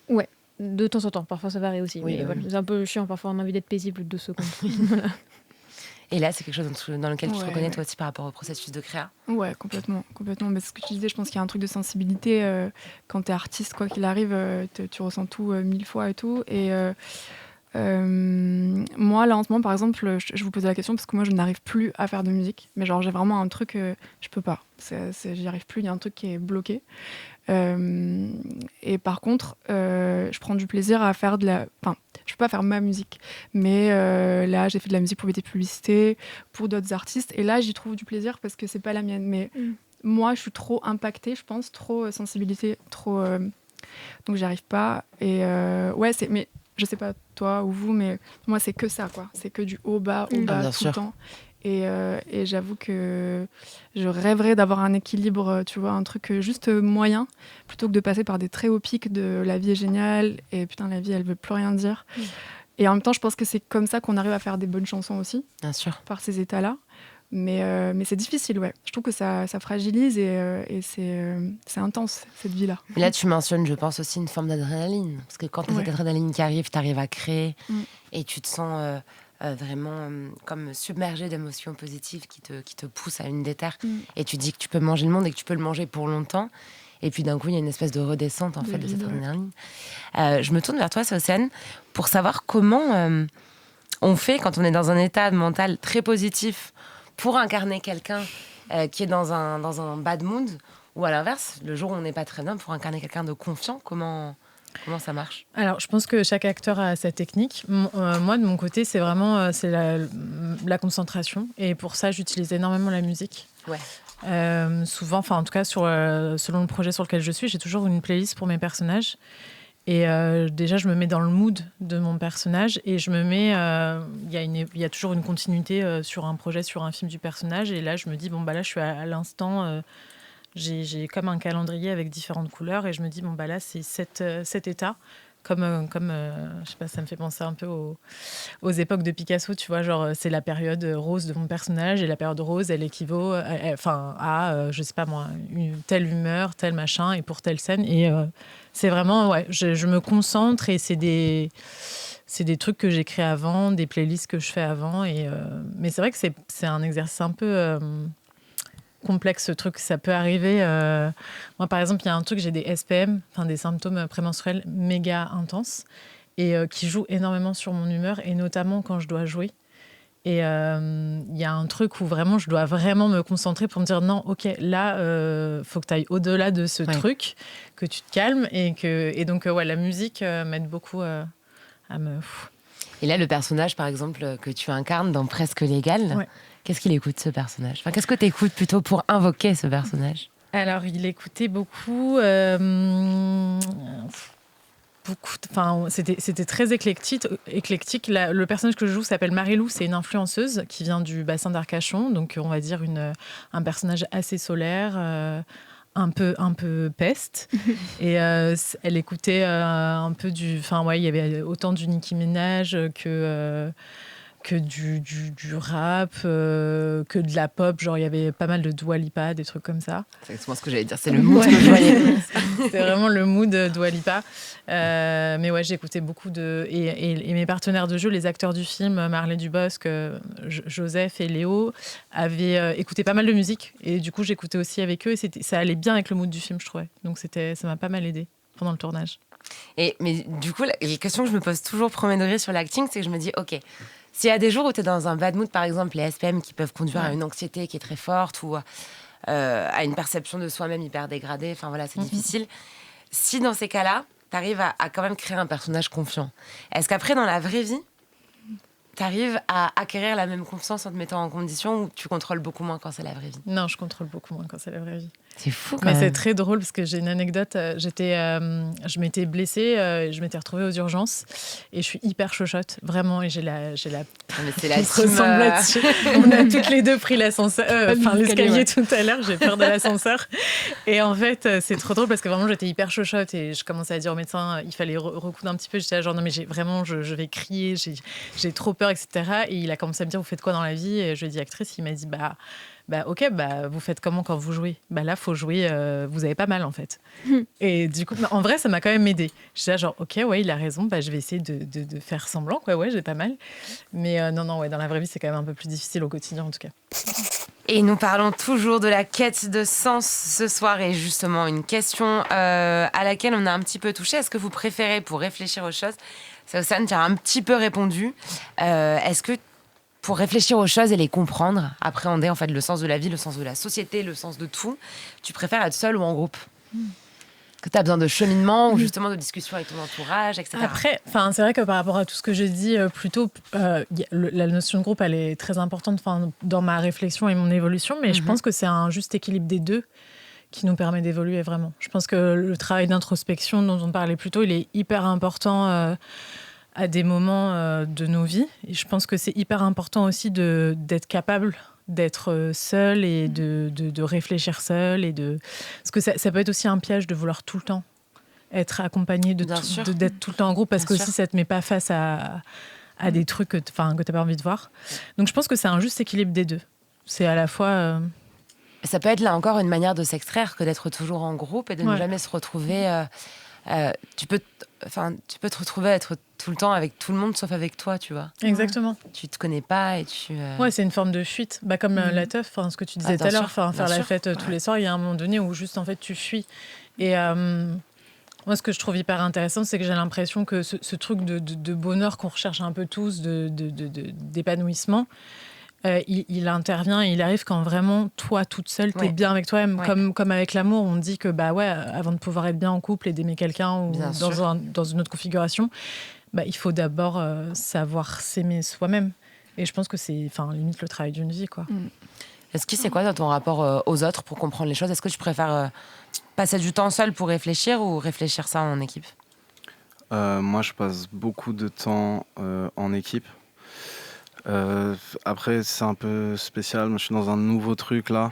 Ouais, de temps en temps. Parfois, ça varie aussi. Oui, mais voilà, c'est un peu chiant. Parfois, on a envie d'être paisible 2 secondes. Voilà. Et là, c'est quelque chose dans lequel tu te reconnais toi aussi par rapport au processus de créa. Ouais, complètement. Mais ce que tu disais, je pense qu'il y a un truc de sensibilité. Quand t'es artiste, quoi qu'il arrive, tu ressens tout 1000 fois et tout. Et moi, là, en ce moment, par exemple, je vous posais la question parce que moi, je n'arrive plus à faire de musique. Mais genre, j'ai vraiment un truc, je peux pas. J'y arrive plus, il y a un truc qui est bloqué. Et par contre, je prends du plaisir à faire Enfin, je peux pas faire ma musique, mais là, j'ai fait de la musique pour des publicités, pour d'autres artistes, et là, j'y trouve du plaisir parce que c'est pas la mienne. Mais moi, je suis trop impactée, je pense, trop sensibilité, trop. Donc, j'y arrive pas. Et ouais, mais je sais pas toi ou vous, mais moi, c'est que ça, quoi. C'est que du haut bas tout le temps. Et j'avoue que je rêverais d'avoir un équilibre, tu vois, un truc juste moyen, plutôt que de passer par des très hauts pics de la vie est géniale et putain, la vie, elle veut plus rien dire. Et en même temps, je pense que c'est comme ça qu'on arrive à faire des bonnes chansons aussi, bien sûr, par ces états-là. Mais c'est difficile, ouais. Je trouve que ça fragilise et c'est intense, cette vie-là. Mais là, tu mentionnes, je pense, aussi une forme d'adrénaline. Parce que quand tu as cette adrénaline qui arrive, tu arrives à créer et tu te sens... vraiment comme submergé d'émotions positives qui te poussent à une déterre. Et tu dis que tu peux manger le monde et que tu peux le manger pour longtemps. Et puis d'un coup, il y a une espèce de redescente en fait, de cette adrénaline. Je me tourne vers toi, Océane, pour savoir comment on fait quand on est dans un état mental très positif pour incarner quelqu'un qui est dans un bad mood, ou à l'inverse, le jour où on n'est pas très bien, pour incarner quelqu'un de confiant. Comment ça marche ? Alors, je pense que chaque acteur a sa technique. Moi, de mon côté, c'est vraiment la concentration. Et pour ça, j'utilise énormément la musique. Ouais. Souvent, enfin, en tout cas, selon le projet sur lequel je suis, j'ai toujours une playlist pour mes personnages. Et déjà, je me mets dans le mood de mon personnage. Et je me mets... Il y a toujours une continuité sur un projet, sur un film du personnage. Et là, je me dis, bon, bah là, je suis à l'instant... J'ai comme un calendrier avec différentes couleurs et je me dis, bon, bah là, c'est cet état. Comme je sais pas, ça me fait penser un peu aux époques de Picasso, tu vois, genre, c'est la période rose de mon personnage et la période rose, elle équivaut à je sais pas moi, telle humeur, tel machin et pour telle scène. Et c'est vraiment, ouais, je me concentre et c'est des trucs que j'ai créés avant, des playlists que je fais avant. Mais c'est vrai que c'est un exercice un peu... complexe, ce truc, ça peut arriver. Moi, par exemple, il y a un truc, j'ai des SPM, enfin des symptômes prémenstruels méga intenses et qui jouent énormément sur mon humeur et notamment quand je dois jouer. Et il y a un truc où vraiment, je dois vraiment me concentrer pour me dire non, ok, là, faut que tu ailles au-delà de ce truc, que tu te calmes et donc, la musique m'aide beaucoup à me... Et là, le personnage, par exemple, que tu incarnes dans Presque Légal, qu'est-ce qu'il écoute, ce personnage ? Enfin, qu'est-ce que tu écoutes plutôt pour invoquer ce personnage ? Alors, il écoutait beaucoup... c'était très éclectique. Le personnage que je joue s'appelle Marie-Lou, c'est une influenceuse qui vient du bassin d'Arcachon, donc on va dire un personnage assez solaire, un peu peste. Et elle écoutait un peu il y avait autant du Nicki Minaj que du rap, que de la pop. Genre, il y avait pas mal de Dua Lipa, des trucs comme ça. C'est exactement ce que j'allais dire, c'est le mood que je voyais. C'est vraiment le mood de Dua Lipa. Mais ouais, j'écoutais beaucoup et mes partenaires de jeu, les acteurs du film, Marley Dubosc, Joseph et Léo, avaient écouté pas mal de musique. Et du coup, j'écoutais aussi avec eux. Et ça allait bien avec le mood du film, je trouvais. Donc, ça m'a pas mal aidé pendant le tournage. Mais du coup, la question que je me pose toujours premier degré sur l'acting, c'est que je me dis, ok, s'il y a des jours où tu es dans un bad mood, par exemple, les SPM qui peuvent conduire à une anxiété qui est très forte ou à une perception de soi-même hyper dégradée, enfin voilà, c'est difficile. Si dans ces cas-là, tu arrives à quand même créer un personnage confiant, est-ce qu'après, dans la vraie vie, tu arrives à acquérir la même confiance en te mettant en condition ou tu contrôles beaucoup moins quand c'est la vraie vie ? Non, je contrôle beaucoup moins quand c'est la vraie vie. C'est fou quand Mais même. c'est très drôle parce que j'ai une anecdote. Je m'étais blessée, je m'étais retrouvée aux urgences et je suis hyper chochotte, vraiment. Et j'ai la Mais c'est la qui se team, ressemble là-dessus. On a toutes les deux pris l'escalier ouais. tout à l'heure. J'ai peur de l'ascenseur. Et en fait, c'est trop drôle parce que vraiment, j'étais hyper chochotte et je commençais à dire au médecin, il fallait recoudre un petit peu. J'étais là, genre, non, mais je vais crier, j'ai trop peur, etc. Et il a commencé à me dire, vous faites quoi dans la vie? Et je lui ai dit, actrice. Il m'a dit, ok, vous faites comment quand vous jouez? Là, faut jouer, vous avez pas mal en fait. Et du coup, en vrai, ça m'a quand même aidée. J'étais là, genre, ok, ouais, il a raison, je vais essayer de faire semblant, quoi, ouais, j'ai pas mal. Mais non, ouais, dans la vraie vie, c'est quand même un peu plus difficile au quotidien en tout cas. Et nous parlons toujours de la quête de sens ce soir et justement une question à laquelle on a un petit peu touché. Est-ce que vous préférez, pour réfléchir aux choses, c'est Océane qui a un petit peu répondu, est-ce que pour réfléchir aux choses et les comprendre, appréhender en fait le sens de la vie, le sens de la société, le sens de tout, tu préfères être seule ou en groupe? Est-ce que tu as besoin de cheminement ou justement de discussion avec ton entourage, etc. Après, c'est vrai que par rapport à tout ce que j'ai dit plus tôt, la notion de groupe, elle est très importante dans ma réflexion et mon évolution, mais je pense que c'est un juste équilibre des deux qui nous permet d'évoluer vraiment. Je pense que le travail d'introspection dont on parlait plus tôt, il est hyper important à des moments de nos vies. Et je pense que c'est hyper important aussi d'être capable d'être seul et de réfléchir seul. Parce que ça peut être aussi un piège de vouloir tout le temps être accompagné, d'être tout le temps en groupe, parce que aussi ça ne te met pas face à des trucs que tu n'as pas envie de voir. Donc je pense que c'est un juste équilibre des deux. C'est à la fois... Ça peut être là encore une manière de s'extraire que d'être toujours en groupe et de ne jamais se retrouver... tu peux te retrouver à être tout le temps avec tout le monde sauf avec toi, tu vois. Exactement. Tu te connais pas et tu... Ouais, c'est une forme de fuite. Comme la teuf, ce que tu disais tout à l'heure, faire la fête tous les soirs, il y a un moment donné où juste en fait tu fuis. Et moi, ce que je trouve hyper intéressant, c'est que j'ai l'impression que ce truc de bonheur qu'on recherche un peu tous, d'épanouissement, il intervient et il arrive quand vraiment toi toute seule t'es bien avec toi-même, comme avec l'amour on dit que avant de pouvoir être bien en couple et d'aimer quelqu'un ou dans une autre configuration, il faut d'abord savoir s'aimer soi-même, et je pense que c'est limite le travail d'une vie, quoi. Est-ce que c'est quoi dans ton rapport aux autres pour comprendre les choses? Est-ce que tu préfères passer du temps seul pour réfléchir ou réfléchir ça en équipe? Moi je passe beaucoup de temps en équipe. Après c'est un peu spécial, moi je suis dans un nouveau truc là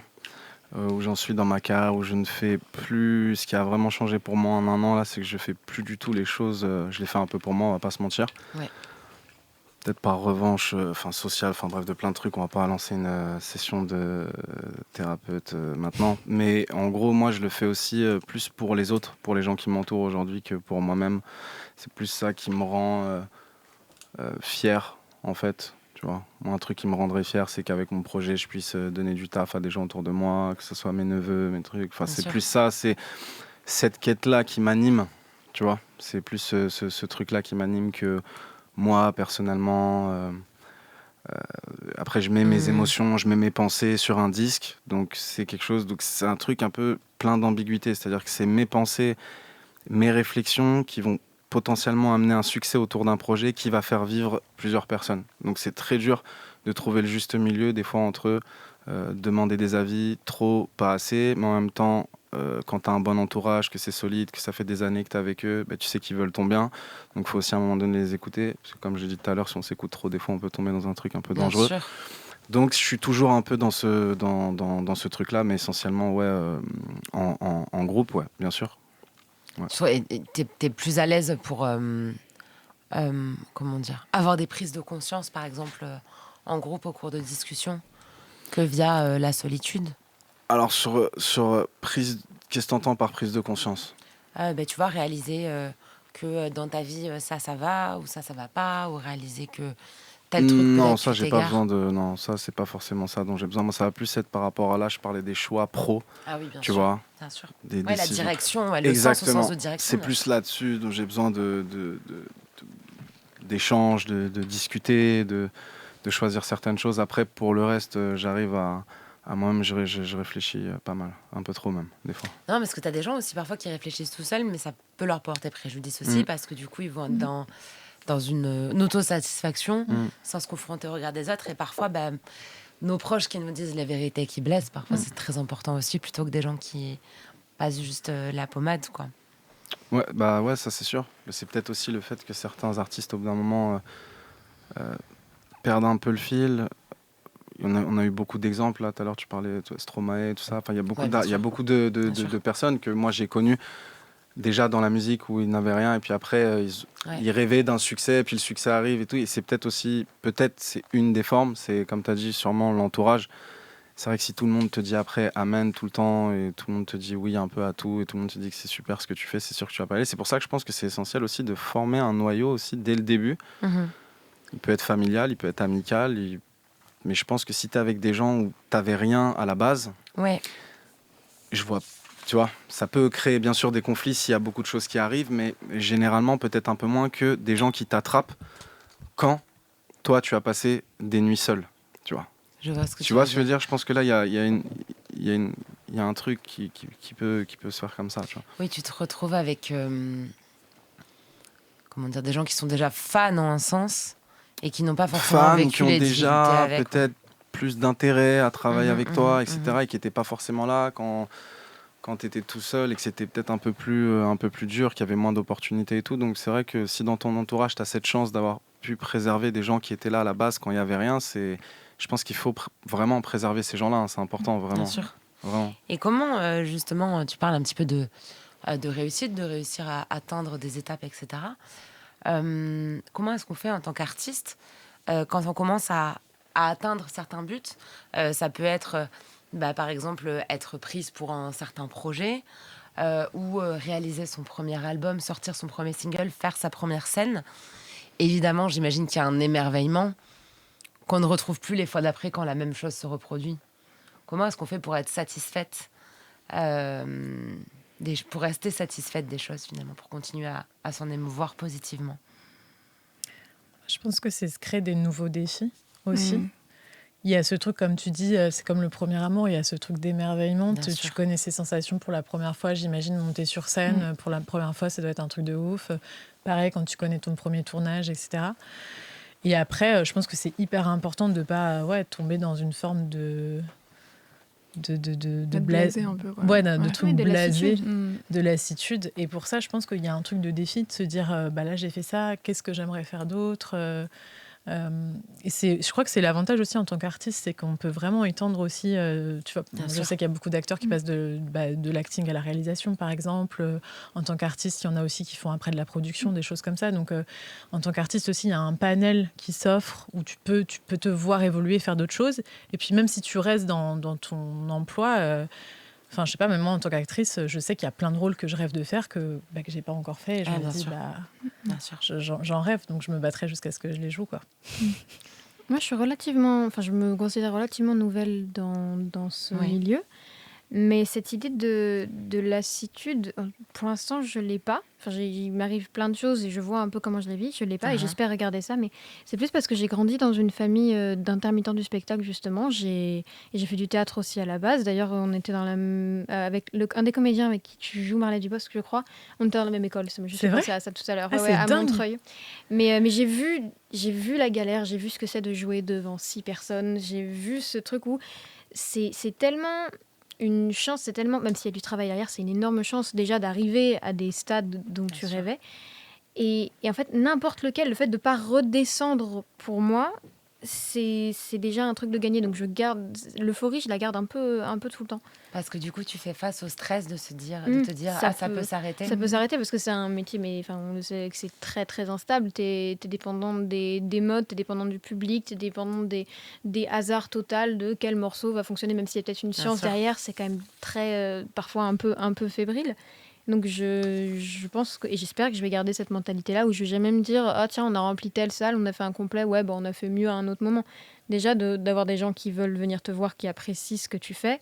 où j'en suis dans ma carrière, où je ne fais plus, ce qui a vraiment changé pour moi en un an là, c'est que je fais plus du tout les choses, je les fais un peu pour moi, on va pas se mentir, peut-être par revanche sociale, bref, de plein de trucs. On va pas lancer une session de thérapeute maintenant, mais en gros moi je le fais aussi plus pour les autres, pour les gens qui m'entourent aujourd'hui, que pour moi-même. C'est plus ça qui me rend fier en fait. Tu vois, moi, un truc qui me rendrait fier, c'est qu'avec mon projet, je puisse donner du taf à des gens autour de moi, que ce soit mes neveux, mes trucs. C'est plus ça, c'est cette quête-là qui m'anime, tu vois. C'est plus ce truc-là qui m'anime que moi, personnellement. Après, je mets mes émotions, je mets mes pensées sur un disque, donc c'est quelque chose. Donc c'est un truc un peu plein d'ambiguïté, c'est-à-dire que c'est mes pensées, mes réflexions qui vont potentiellement amener un succès autour d'un projet qui va faire vivre plusieurs personnes. Donc c'est très dur de trouver le juste milieu des fois entre demander des avis, trop, pas assez, mais en même temps quand tu as un bon entourage, que c'est solide, que ça fait des années que tu es avec eux, tu sais qu'ils veulent ton bien, donc il faut aussi à un moment donné les écouter, parce que comme je l'ai dit tout à l'heure, si on s'écoute trop, des fois on peut tomber dans un truc un peu dangereux. Bien sûr. Donc je suis toujours un peu dans ce truc-là, mais essentiellement en groupe, bien sûr. Ouais. T'es plus à l'aise pour comment dire, avoir des prises de conscience, par exemple, en groupe au cours de discussions, que via la solitude? Alors, sur prise, qu'est-ce que tu entends par prise de conscience? Tu vois, réaliser que dans ta vie, ça va, ou ça va pas, ou réaliser que tel truc... Non, ça, j'ai pas besoin de... Non, ça, c'est pas forcément ça dont j'ai besoin. Moi, ça va plus être par rapport à là, je parlais des choix pro, bien tu sûr, vois. Bien sûr. La direction, le sens au sens de direction. C'est plus là-dessus dont j'ai besoin d'échanges, de discuter, de choisir certaines choses. Après, pour le reste, j'arrive à moi-même, je réfléchis pas mal, un peu trop même, des fois. Non, parce que t'as des gens aussi parfois qui réfléchissent tout seuls, mais ça peut leur porter préjudice aussi, parce que du coup, ils vont être dans une autosatisfaction, sans se confronter au regard des autres. Et parfois, nos proches qui nous disent la vérité qui blesse, parfois c'est très important aussi, plutôt que des gens qui passent juste la pommade, quoi. Ouais, ça c'est sûr. Mais c'est peut-être aussi le fait que certains artistes, au bout d'un moment, perdent un peu le fil. On a eu beaucoup d'exemples, là, tout à l'heure tu parlais de Stromae, tout ça. Enfin, il y a beaucoup de personnes que moi j'ai connues déjà dans la musique où ils n'avaient rien, et puis après ils rêvaient d'un succès, puis le succès arrive et tout. Et c'est peut-être c'est une des formes, c'est comme tu as dit, sûrement l'entourage. C'est vrai que si tout le monde te dit après amen tout le temps, et tout le monde te dit oui un peu à tout, et tout le monde te dit que c'est super ce que tu fais, c'est sûr que tu vas pas aller. C'est pour ça que je pense que c'est essentiel aussi de former un noyau aussi dès le début. Il peut être familial, il peut être amical, mais je pense que si tu es avec des gens où tu n'avais rien à la base, tu vois, ça peut créer bien sûr des conflits s'il y a beaucoup de choses qui arrivent, mais généralement peut-être un peu moins que des gens qui t'attrapent quand toi tu as passé des nuits seul, tu vois. Je vois ce que tu vois ce que je veux dire. Je pense que là il y a un truc qui peut se faire comme ça, tu vois. Oui, tu te retrouves avec des gens qui sont déjà fans en un sens et qui n'ont pas forcément vécu qui ont les difficultés déjà avec, peut-être plus d'intérêt à travailler avec toi, etc., et qui n'étaient pas forcément là quand tu étais tout seul, et que c'était peut-être un peu plus dur, qu'il y avait moins d'opportunités et tout. Donc c'est vrai que si dans ton entourage tu as cette chance d'avoir pu préserver des gens qui étaient là à la base quand il n'y avait rien, je pense qu'il faut vraiment préserver ces gens-là, hein. C'est important, vraiment. Bien sûr. Vraiment. Et comment, justement, tu parles un petit peu de réussite, de réussir à atteindre des étapes, etc. Comment est-ce qu'on fait en tant qu'artiste quand on commence à atteindre certains buts? Ça peut être, par exemple, être prise pour un certain projet, ou réaliser son premier album, sortir son premier single, faire sa première scène. Évidemment, j'imagine qu'il y a un émerveillement qu'on ne retrouve plus les fois d'après quand la même chose se reproduit. Comment est-ce qu'on fait pour être satisfaite, pour rester satisfaite des choses, finalement, pour continuer à s'en émouvoir positivement? Je pense que c'est se créer des nouveaux défis aussi. Il y a ce truc, comme tu dis, c'est comme le premier amour, il y a ce truc d'émerveillement. Tu connais ces sensations pour la première fois, j'imagine, monter sur scène. Pour la première fois, ça doit être un truc de ouf. Pareil, quand tu connais ton premier tournage, etc. Et après, je pense que c'est hyper important de ne pas tomber dans une forme de blasé un peu, quoi. de trucs blasés, de lassitude. Et pour ça, je pense qu'il y a un truc de défi, de se dire là j'ai fait ça, qu'est-ce que j'aimerais faire d'autre. Et je crois que c'est l'avantage aussi en tant qu'artiste, c'est qu'on peut vraiment étendre aussi, tu vois, je sais qu'il y a beaucoup d'acteurs qui passent de l'acting à la réalisation, par exemple. En tant qu'artiste, il y en a aussi qui font après de la production, des choses comme ça. Donc en tant qu'artiste aussi, il y a un panel qui s'offre où tu peux te voir évoluer, faire d'autres choses. Et puis même si tu restes dans ton emploi, enfin, je sais pas, même moi en tant qu'actrice, je sais qu'il y a plein de rôles que je rêve de faire que j'ai pas encore fait. Et je me dis, j'en rêve, donc je me battrai jusqu'à ce que je les joue, quoi. Moi, je me considère relativement nouvelle dans ce milieu. Mais cette idée de lassitude, pour l'instant, je l'ai pas. Enfin, il m'arrive plein de choses et je vois un peu comment je les vis. Je l'ai pas et j'espère regarder ça. Mais c'est plus parce que j'ai grandi dans une famille d'intermittents du spectacle, justement. J'ai fait du théâtre aussi à la base. D'ailleurs, on était avec un des comédiens avec qui tu joues, Marley Dubosc, je crois. On était dans la même école. Je suis pensé à ça tout à l'heure. À Montreuil. Mais j'ai vu la galère. J'ai vu ce que c'est de jouer devant 6 personnes. J'ai vu ce truc où c'est tellement... une chance, c'est tellement, même s'il y a du travail derrière, c'est une énorme chance déjà d'arriver à des stades dont tu rêvais. Et en fait, n'importe lequel, le fait de ne pas redescendre pour moi, c'est déjà un truc de gagné. Donc je garde l'euphorie, je la garde un peu tout le temps. Parce que du coup, tu fais face au stress de te dire ça peut s'arrêter. Ça peut s'arrêter parce que c'est un métier, mais on le sait que c'est très très instable. T'es dépendant des modes, t'es dépendant du public, t'es dépendant des hasards totaux de quel morceau va fonctionner, même s'il y a peut-être une science derrière, c'est quand même très parfois un peu fébrile. Donc je pense et j'espère que je vais garder cette mentalité-là où je vais jamais me dire tiens, on a rempli telle salle, on a fait un complet, on a fait mieux à un autre moment. Déjà d'avoir des gens qui veulent venir te voir, qui apprécient ce que tu fais,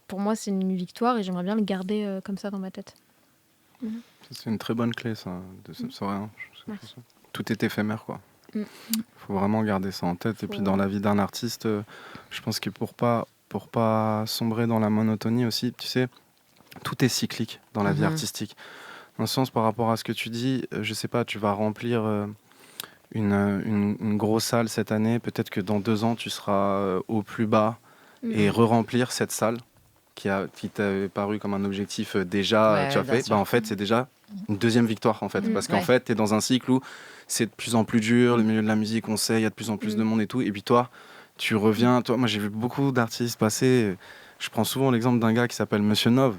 pour moi c'est une victoire et j'aimerais bien le garder comme ça dans ma tête. C'est une très bonne clé, ça, rien. Tout est éphémère, quoi. Faut vraiment garder ça en tête. Et puis dans la vie d'un artiste, je pense que pour pas sombrer dans la monotonie aussi, tu sais, tout est cyclique dans la vie artistique. Dans le sens, par rapport à ce que tu dis, je sais pas, tu vas remplir une grosse salle cette année. Peut-être que dans 2 ans, tu seras au plus bas et re-remplir cette salle qui t'avait paru comme un objectif déjà, tu as fait. Bah, en fait, c'est déjà une deuxième victoire, en fait. Parce qu'en fait, tu es dans un cycle où c'est de plus en plus dur, le milieu de la musique, on sait, il y a de plus en plus de monde et tout. Et puis toi, tu reviens. Moi, j'ai vu beaucoup d'artistes passer. Je prends souvent l'exemple d'un gars qui s'appelle Monsieur Nov.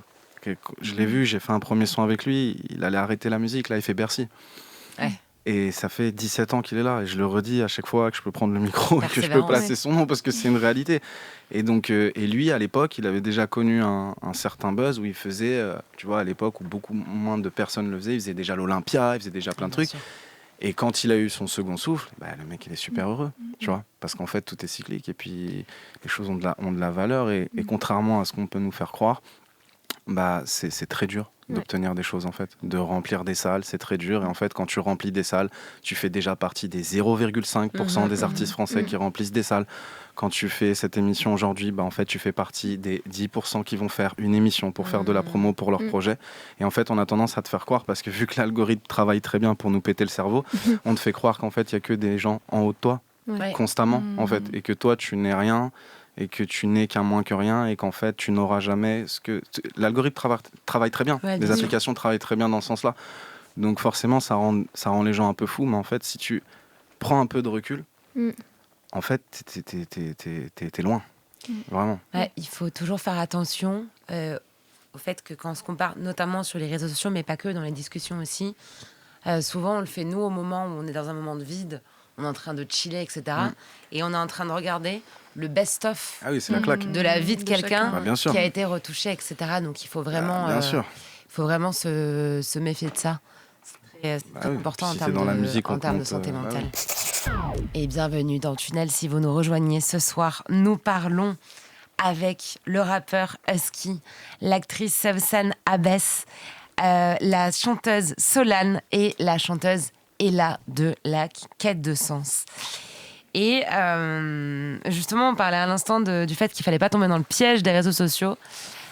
Je l'ai vu, j'ai fait un premier son avec lui. Il allait arrêter la musique, là, il fait Bercy. Ouais. Et ça fait 17 ans qu'il est là. Et je le redis à chaque fois que je peux prendre le micro et que je peux placer son nom parce que c'est une réalité. Et donc, et lui, à l'époque, il avait déjà connu un certain buzz où il faisait, tu vois, à l'époque où beaucoup moins de personnes le faisaient, il faisait déjà l'Olympia, il faisait déjà plein de trucs. Et quand il a eu son second souffle, le mec, il est super heureux, tu vois, parce qu'en fait, tout est cyclique et puis les choses ont de la valeur. Et contrairement à ce qu'on peut nous faire croire, c'est très dur d'obtenir des choses, en fait. De remplir des salles, c'est très dur. Et en fait, quand tu remplis des salles, tu fais déjà partie des 0,5% des artistes français qui remplissent des salles. Quand tu fais cette émission aujourd'hui, en fait, tu fais partie des 10% qui vont faire une émission pour faire de la promo pour leur projet. Et en fait, on a tendance à te faire croire, parce que vu que l'algorithme travaille très bien pour nous péter le cerveau, on te fait croire qu'en fait, il n'y a que des gens en haut de toi, constamment, en fait. Et que toi, tu n'es rien, et que tu n'es qu'un moins que rien, et qu'en fait, tu n'auras jamais ce que... L'algorithme travaille très bien. Les applications travaillent très bien dans ce sens-là. Donc forcément, ça rend les gens un peu fous. Mais en fait, si tu prends un peu de recul... En fait, t'es loin, vraiment. Ouais, il faut toujours faire attention au fait que quand on se compare, notamment sur les réseaux sociaux, mais pas que, dans les discussions aussi, souvent on le fait nous au moment où on est dans un moment de vide, on est en train de chiller, etc. Et on est en train de regarder le best-of c'est la claque. de la vie de quelqu'un qui a été retouché, etc. Donc il faut vraiment, se méfier de ça. C'est très important en termes de santé mentale. Et bienvenue dans Tunnel. Si vous nous rejoignez ce soir, nous parlons avec le rappeur Husky, l'actrice Sevsan Abess, la chanteuse Solane et la chanteuse Ella de la Quête de Sens. Et justement, on parlait à l'instant du fait qu'il fallait pas tomber dans le piège des réseaux sociaux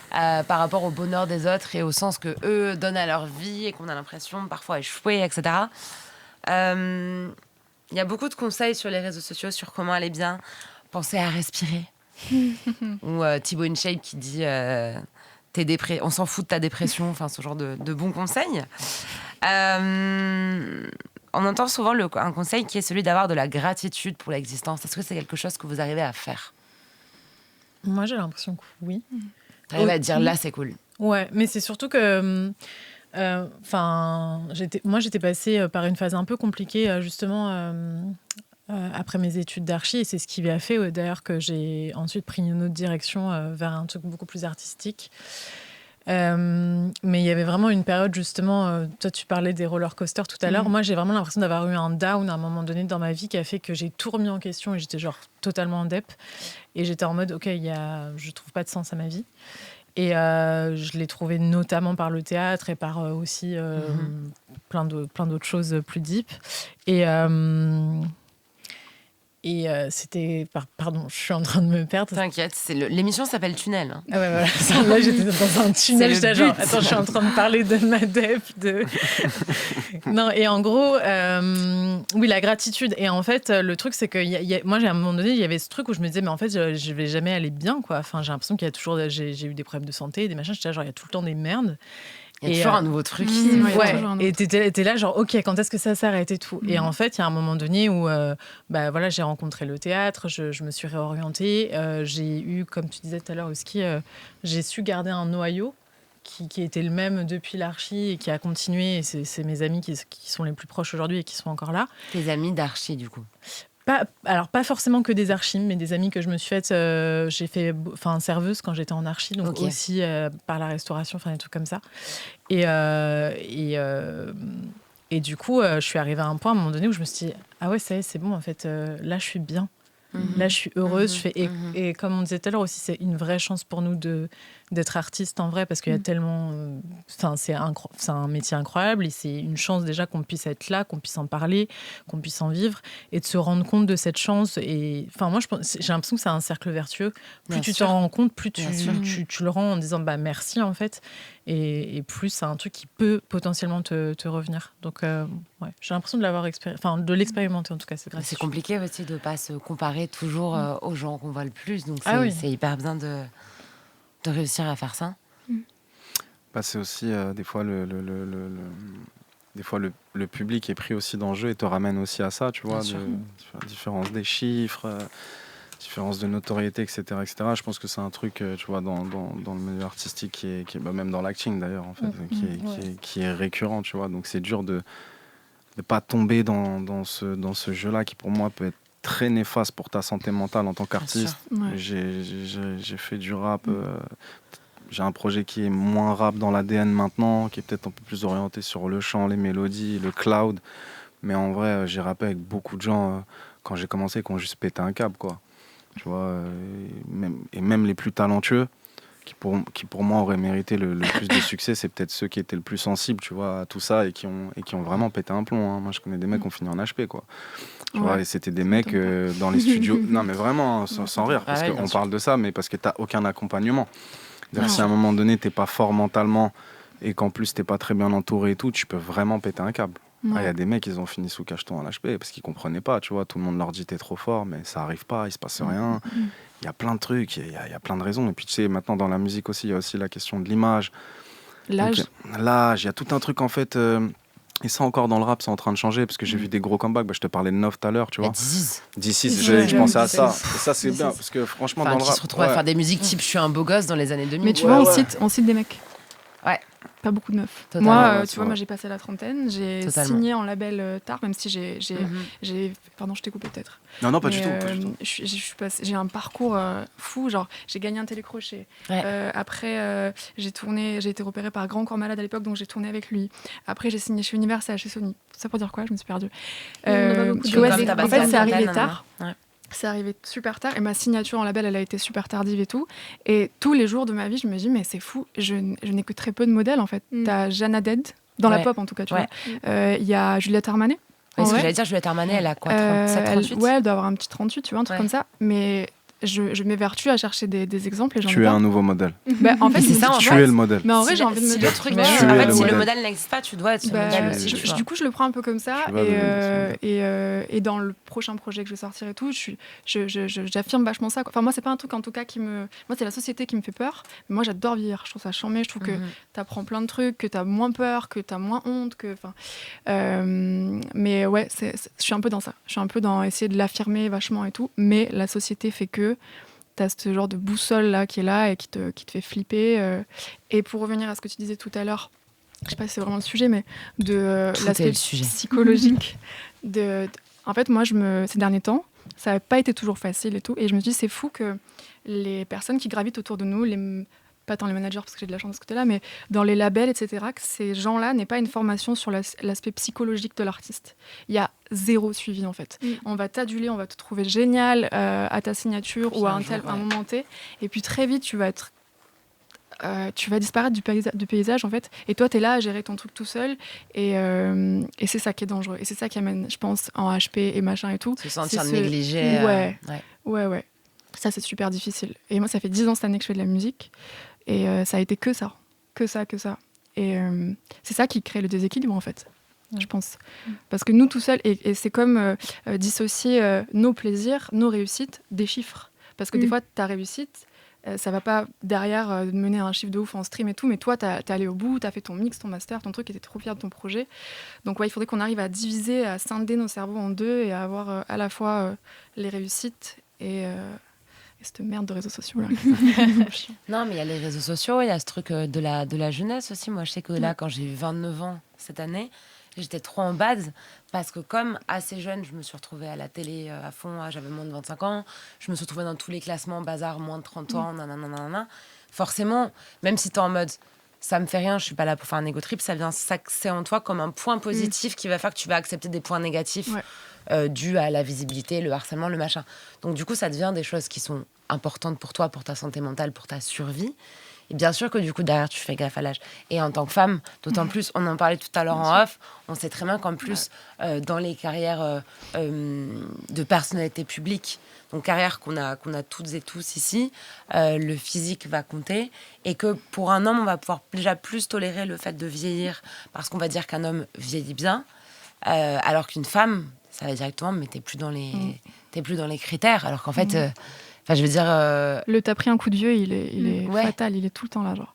par rapport au bonheur des autres et au sens que eux donnent à leur vie et qu'on a l'impression de parfois échouer, etc. Il y a beaucoup de conseils sur les réseaux sociaux sur comment aller bien. Pensez à respirer. Ou Thibaut InShape qui dit on s'en fout de ta dépression, enfin ce genre de bons conseils. On entend souvent un conseil qui est celui d'avoir de la gratitude pour l'existence. Est-ce que c'est quelque chose que vous arrivez à faire ? Moi, j'ai l'impression que oui. T'arrives à dire là, c'est cool. Ouais, mais c'est surtout que... j'étais passée par une phase un peu compliquée, justement, après mes études d'archi. Et c'est ce qui a fait, d'ailleurs, que j'ai ensuite pris une autre direction vers un truc beaucoup plus artistique. Mais il y avait vraiment une période, justement, toi tu parlais des roller coasters tout à l'heure, moi j'ai vraiment l'impression d'avoir eu un down à un moment donné dans ma vie qui a fait que j'ai tout remis en question et j'étais genre totalement en dep et j'étais en mode ok, je trouve pas de sens à ma vie et je l'ai trouvé notamment par le théâtre et par aussi plein d'autres choses plus deep et c'était... Pardon, je suis en train de me perdre. T'inquiète, l'émission s'appelle Tunnel. Hein. Ah ouais, voilà. Là, j'étais dans un tunnel. J'étais genre, attends, je suis en train de parler de ma dep. Non, et en gros, oui, la gratitude. Et en fait, le truc, c'est que moi, à un moment donné, il y avait ce truc où je me disais, mais en fait, je vais jamais aller bien, quoi. Enfin, j'ai l'impression qu'il y a toujours... J'ai eu des problèmes de santé, des machins. J'étais là, genre, il y a tout le temps des merdes. Il y a toujours un nouveau truc. Et t'es là genre ok, quand est-ce que ça s'arrête et tout. Et en fait, il y a un moment donné où voilà, j'ai rencontré le théâtre, je me suis réorientée, j'ai eu, comme tu disais tout à l'heure au ski, j'ai su garder un noyau qui était le même depuis l'archi et qui a continué. Et c'est mes amis qui sont les plus proches aujourd'hui et qui sont encore là. Tes amis d'archi, du coup? Pas forcément que des archis, mais des amis que je me suis faites. J'ai fait serveuse quand j'étais en archi, donc aussi par la restauration, des trucs comme ça. Et du coup, je suis arrivée à un point à un moment donné où je me suis dit ah ouais, ça y est, c'est bon, en fait, là je suis bien. Là, je suis heureuse. Et comme on disait tout à l'heure aussi, c'est une vraie chance pour nous d'être artiste en vrai, parce qu'il y a tellement... c'est un métier incroyable et c'est une chance déjà qu'on puisse être là, qu'on puisse en parler, qu'on puisse en vivre et de se rendre compte de cette chance. Et moi, j'ai l'impression que c'est un cercle vertueux. Plus tu t'en rends compte, plus tu le rends en disant merci en fait. Et plus c'est un truc qui peut potentiellement te revenir. Donc, j'ai l'impression de l'avoir de l'expérimenter en tout cas. C'est compliqué aussi de ne pas se comparer toujours aux gens qu'on voit le plus. Donc, c'est hyper bien de réussir à faire ça. C'est aussi des fois le public est pris aussi dans le jeu et te ramène aussi à ça, tu vois, la différence des chiffres, différence de notoriété, etc., etc. Je pense que c'est un truc, tu vois, dans le milieu artistique qui est même dans l'acting d'ailleurs, en fait, qui est récurrent, tu vois. Donc c'est dur de ne pas tomber dans ce jeu-là qui pour moi peut être très néfaste pour ta santé mentale en tant qu'artiste. J'ai fait du rap. J'ai un projet qui est moins rap dans l'ADN maintenant, qui est peut-être un peu plus orienté sur le chant, les mélodies, le cloud. Mais en vrai, j'ai rappé avec beaucoup de gens quand j'ai commencé qui ont juste pété un câble, quoi. Tu vois, et même les plus talentueux, qui pour moi auraient mérité le plus de succès, c'est peut-être ceux qui étaient le plus sensibles, tu vois, à tout ça et qui ont vraiment pété un plomb. Moi, je connais des mecs qui ont fini en HP, quoi. Tu vois, et c'était des mecs dans les studios. Non, mais vraiment, sans rire, parce qu'on parle de ça, mais parce que t'as aucun accompagnement. Si à un moment donné, t'es pas fort mentalement et qu'en plus t'es pas très bien entouré et tout, tu peux vraiment péter un câble. Il y a des mecs, ils ont fini sous cacheton à l'HP parce qu'ils comprenaient pas, tu vois. Tout le monde leur dit t'es trop fort, mais ça arrive pas, il se passe rien. Il y a plein de trucs, il y a plein de raisons. Et puis tu sais, maintenant dans la musique aussi, il y a aussi la question de l'image. L'âge, il y a tout un truc en fait. Et ça encore dans le rap, c'est en train de changer parce que j'ai vu des gros comebacks. Je te parlais de Nov tout à l'heure, tu vois. D'ici, je pensais à ça. Et ça, c'est bien parce que franchement, dans le rap. Qui se retrouvent à faire des musiques type Je suis un beau gosse dans les années 2000. Mais tu vois, on cite des mecs. Ouais. Pas beaucoup de meufs. Totalement, Moi, j'ai passé la trentaine, j'ai signé en label tard, même si j'ai Pardon, je t'ai coupé peut-être. Non, pas du tout. J'ai un parcours fou, genre j'ai gagné un télécrochet. Après, j'ai été repérée par Grand Corps Malade à l'époque, donc j'ai tourné avec lui. Après, j'ai signé chez Universal, chez Sony. Ça pour dire quoi? Je me suis perdue. En fait, c'est arrivé tard. C'est arrivé super tard et ma signature en label, elle a été super tardive et tout. Et tous les jours de ma vie, je me dis, mais c'est fou, je n'ai que très peu de modèles en fait. T'as Jana Dead, dans la pop en tout cas, tu vois. Il y a Juliette Armanet. Ce que j'allais dire, Juliette Armanet, elle a quoi, 37, 38 elle doit avoir un petit 38, tu vois, un truc comme ça. Mais je m'évertue à chercher des exemples. Et tu es un nouveau modèle. En fait, c'est ça. Tu es le modèle. Mais en vrai, j'ai envie de me dire. Si le modèle n'existe pas, tu dois être ce modèle aussi. Du coup, je le prends un peu comme ça. Et dans le prochain projet que je vais sortir et tout, j'affirme vachement ça. Enfin, moi, c'est pas un truc en tout cas qui me. Moi, c'est la société qui me fait peur. Mais moi, j'adore vieillir. Je trouve ça charmé. Je trouve que t'apprends plein de trucs, que t'as moins peur, que t'as moins honte. Mais ouais, je suis un peu dans ça. Je suis un peu dans essayer de l'affirmer vachement et tout. Mais la société fait que t'as ce genre de boussole là qui est là et qui te fait flipper. Et pour revenir à ce que tu disais tout à l'heure, je sais pas si c'est vraiment le sujet, mais de l'aspect psychologique. En fait, moi, ces derniers temps, ça n'a pas été toujours facile et tout. Et je me dis, c'est fou que les personnes qui gravitent autour de nous, pas tant les managers parce que j'ai de la chance de ce côté-là, mais dans les labels, etc., que ces gens-là n'aient pas une formation sur l'aspect psychologique de l'artiste. Il y a zéro suivi, en fait. On va t'aduler, on va te trouver génial à ta signature ou à un moment T. Et puis très vite, tu vas disparaître du paysage, en fait. Et toi, tu es là à gérer ton truc tout seul. Et c'est ça qui est dangereux. Et c'est ça qui amène, je pense, en HP et machin et tout. Se sentir négligé. Ouais. Ça, c'est super difficile. Et moi, ça fait 10 ans cette année que je fais de la musique. Et ça a été que ça. Et c'est ça qui crée le déséquilibre, en fait, je pense. Parce que nous, tout seuls, et c'est comme dissocier nos plaisirs, nos réussites, des chiffres. Parce que des fois, ta réussite, ça va pas derrière mener à un chiffre de ouf en stream et tout, mais toi, t'es allé au bout, t'as fait ton mix, ton master, ton truc, et t'es trop fier de ton projet. Donc il faudrait qu'on arrive à diviser, à scinder nos cerveaux en deux et à avoir à la fois les réussites et cette merde de réseaux sociaux là. Non, mais il y a les réseaux sociaux, il y a ce truc de la jeunesse aussi. Moi, je sais que là, quand j'ai eu 29 ans cette année, j'étais trop en base parce que comme assez jeune, je me suis retrouvée à la télé à fond, j'avais moins de 25 ans, je me suis retrouvée dans tous les classements, bazar, moins de 30 ans, nanana. Forcément, même si t'es en mode ça me fait rien, je suis pas là pour faire un ego trip, ça vient s'axer en toi comme un point positif qui va faire que tu vas accepter des points négatifs dus à la visibilité, le harcèlement, le machin. Donc du coup, ça devient des choses qui sont importantes pour toi, pour ta santé mentale, pour ta survie. Et bien sûr que du coup, derrière, tu fais gaffe à l'âge. Et en tant que femme, d'autant plus, on en parlait tout à l'heure en off, on sait très bien qu'en plus, dans les carrières de personnalité publique, donc carrière qu'on a toutes et tous ici, le physique va compter. Et que pour un homme, on va pouvoir déjà plus tolérer le fait de vieillir, parce qu'on va dire qu'un homme vieillit bien, alors qu'une femme, ça va directement, mais t'es plus dans les critères. Alors qu'en fait... je veux dire... T'as pris un coup de vieux, il est fatal, il est tout le temps là, genre.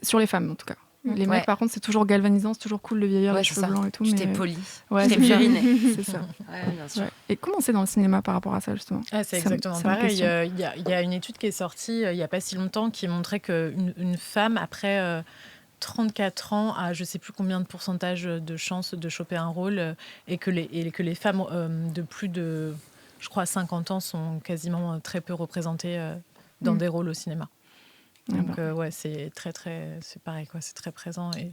Sur les femmes, en tout cas. Les mecs, par contre, c'est toujours galvanisant, c'est toujours cool de vieillir, les cheveux blancs et tout. J'étais poli, j'étais puriné. C'est ça. Bien sûr. Et comment c'est dans le cinéma par rapport à ça, justement? C'est exactement pareil. Il y a une étude qui est sortie il n'y a pas si longtemps qui montrait qu'une femme, après 34 ans, a je ne sais plus combien de pourcentage de chances de choper un rôle, et que les femmes de plus de, je crois, 50 ans sont quasiment très peu représentées dans des rôles au cinéma. Donc c'est c'est pareil, quoi, c'est très présent et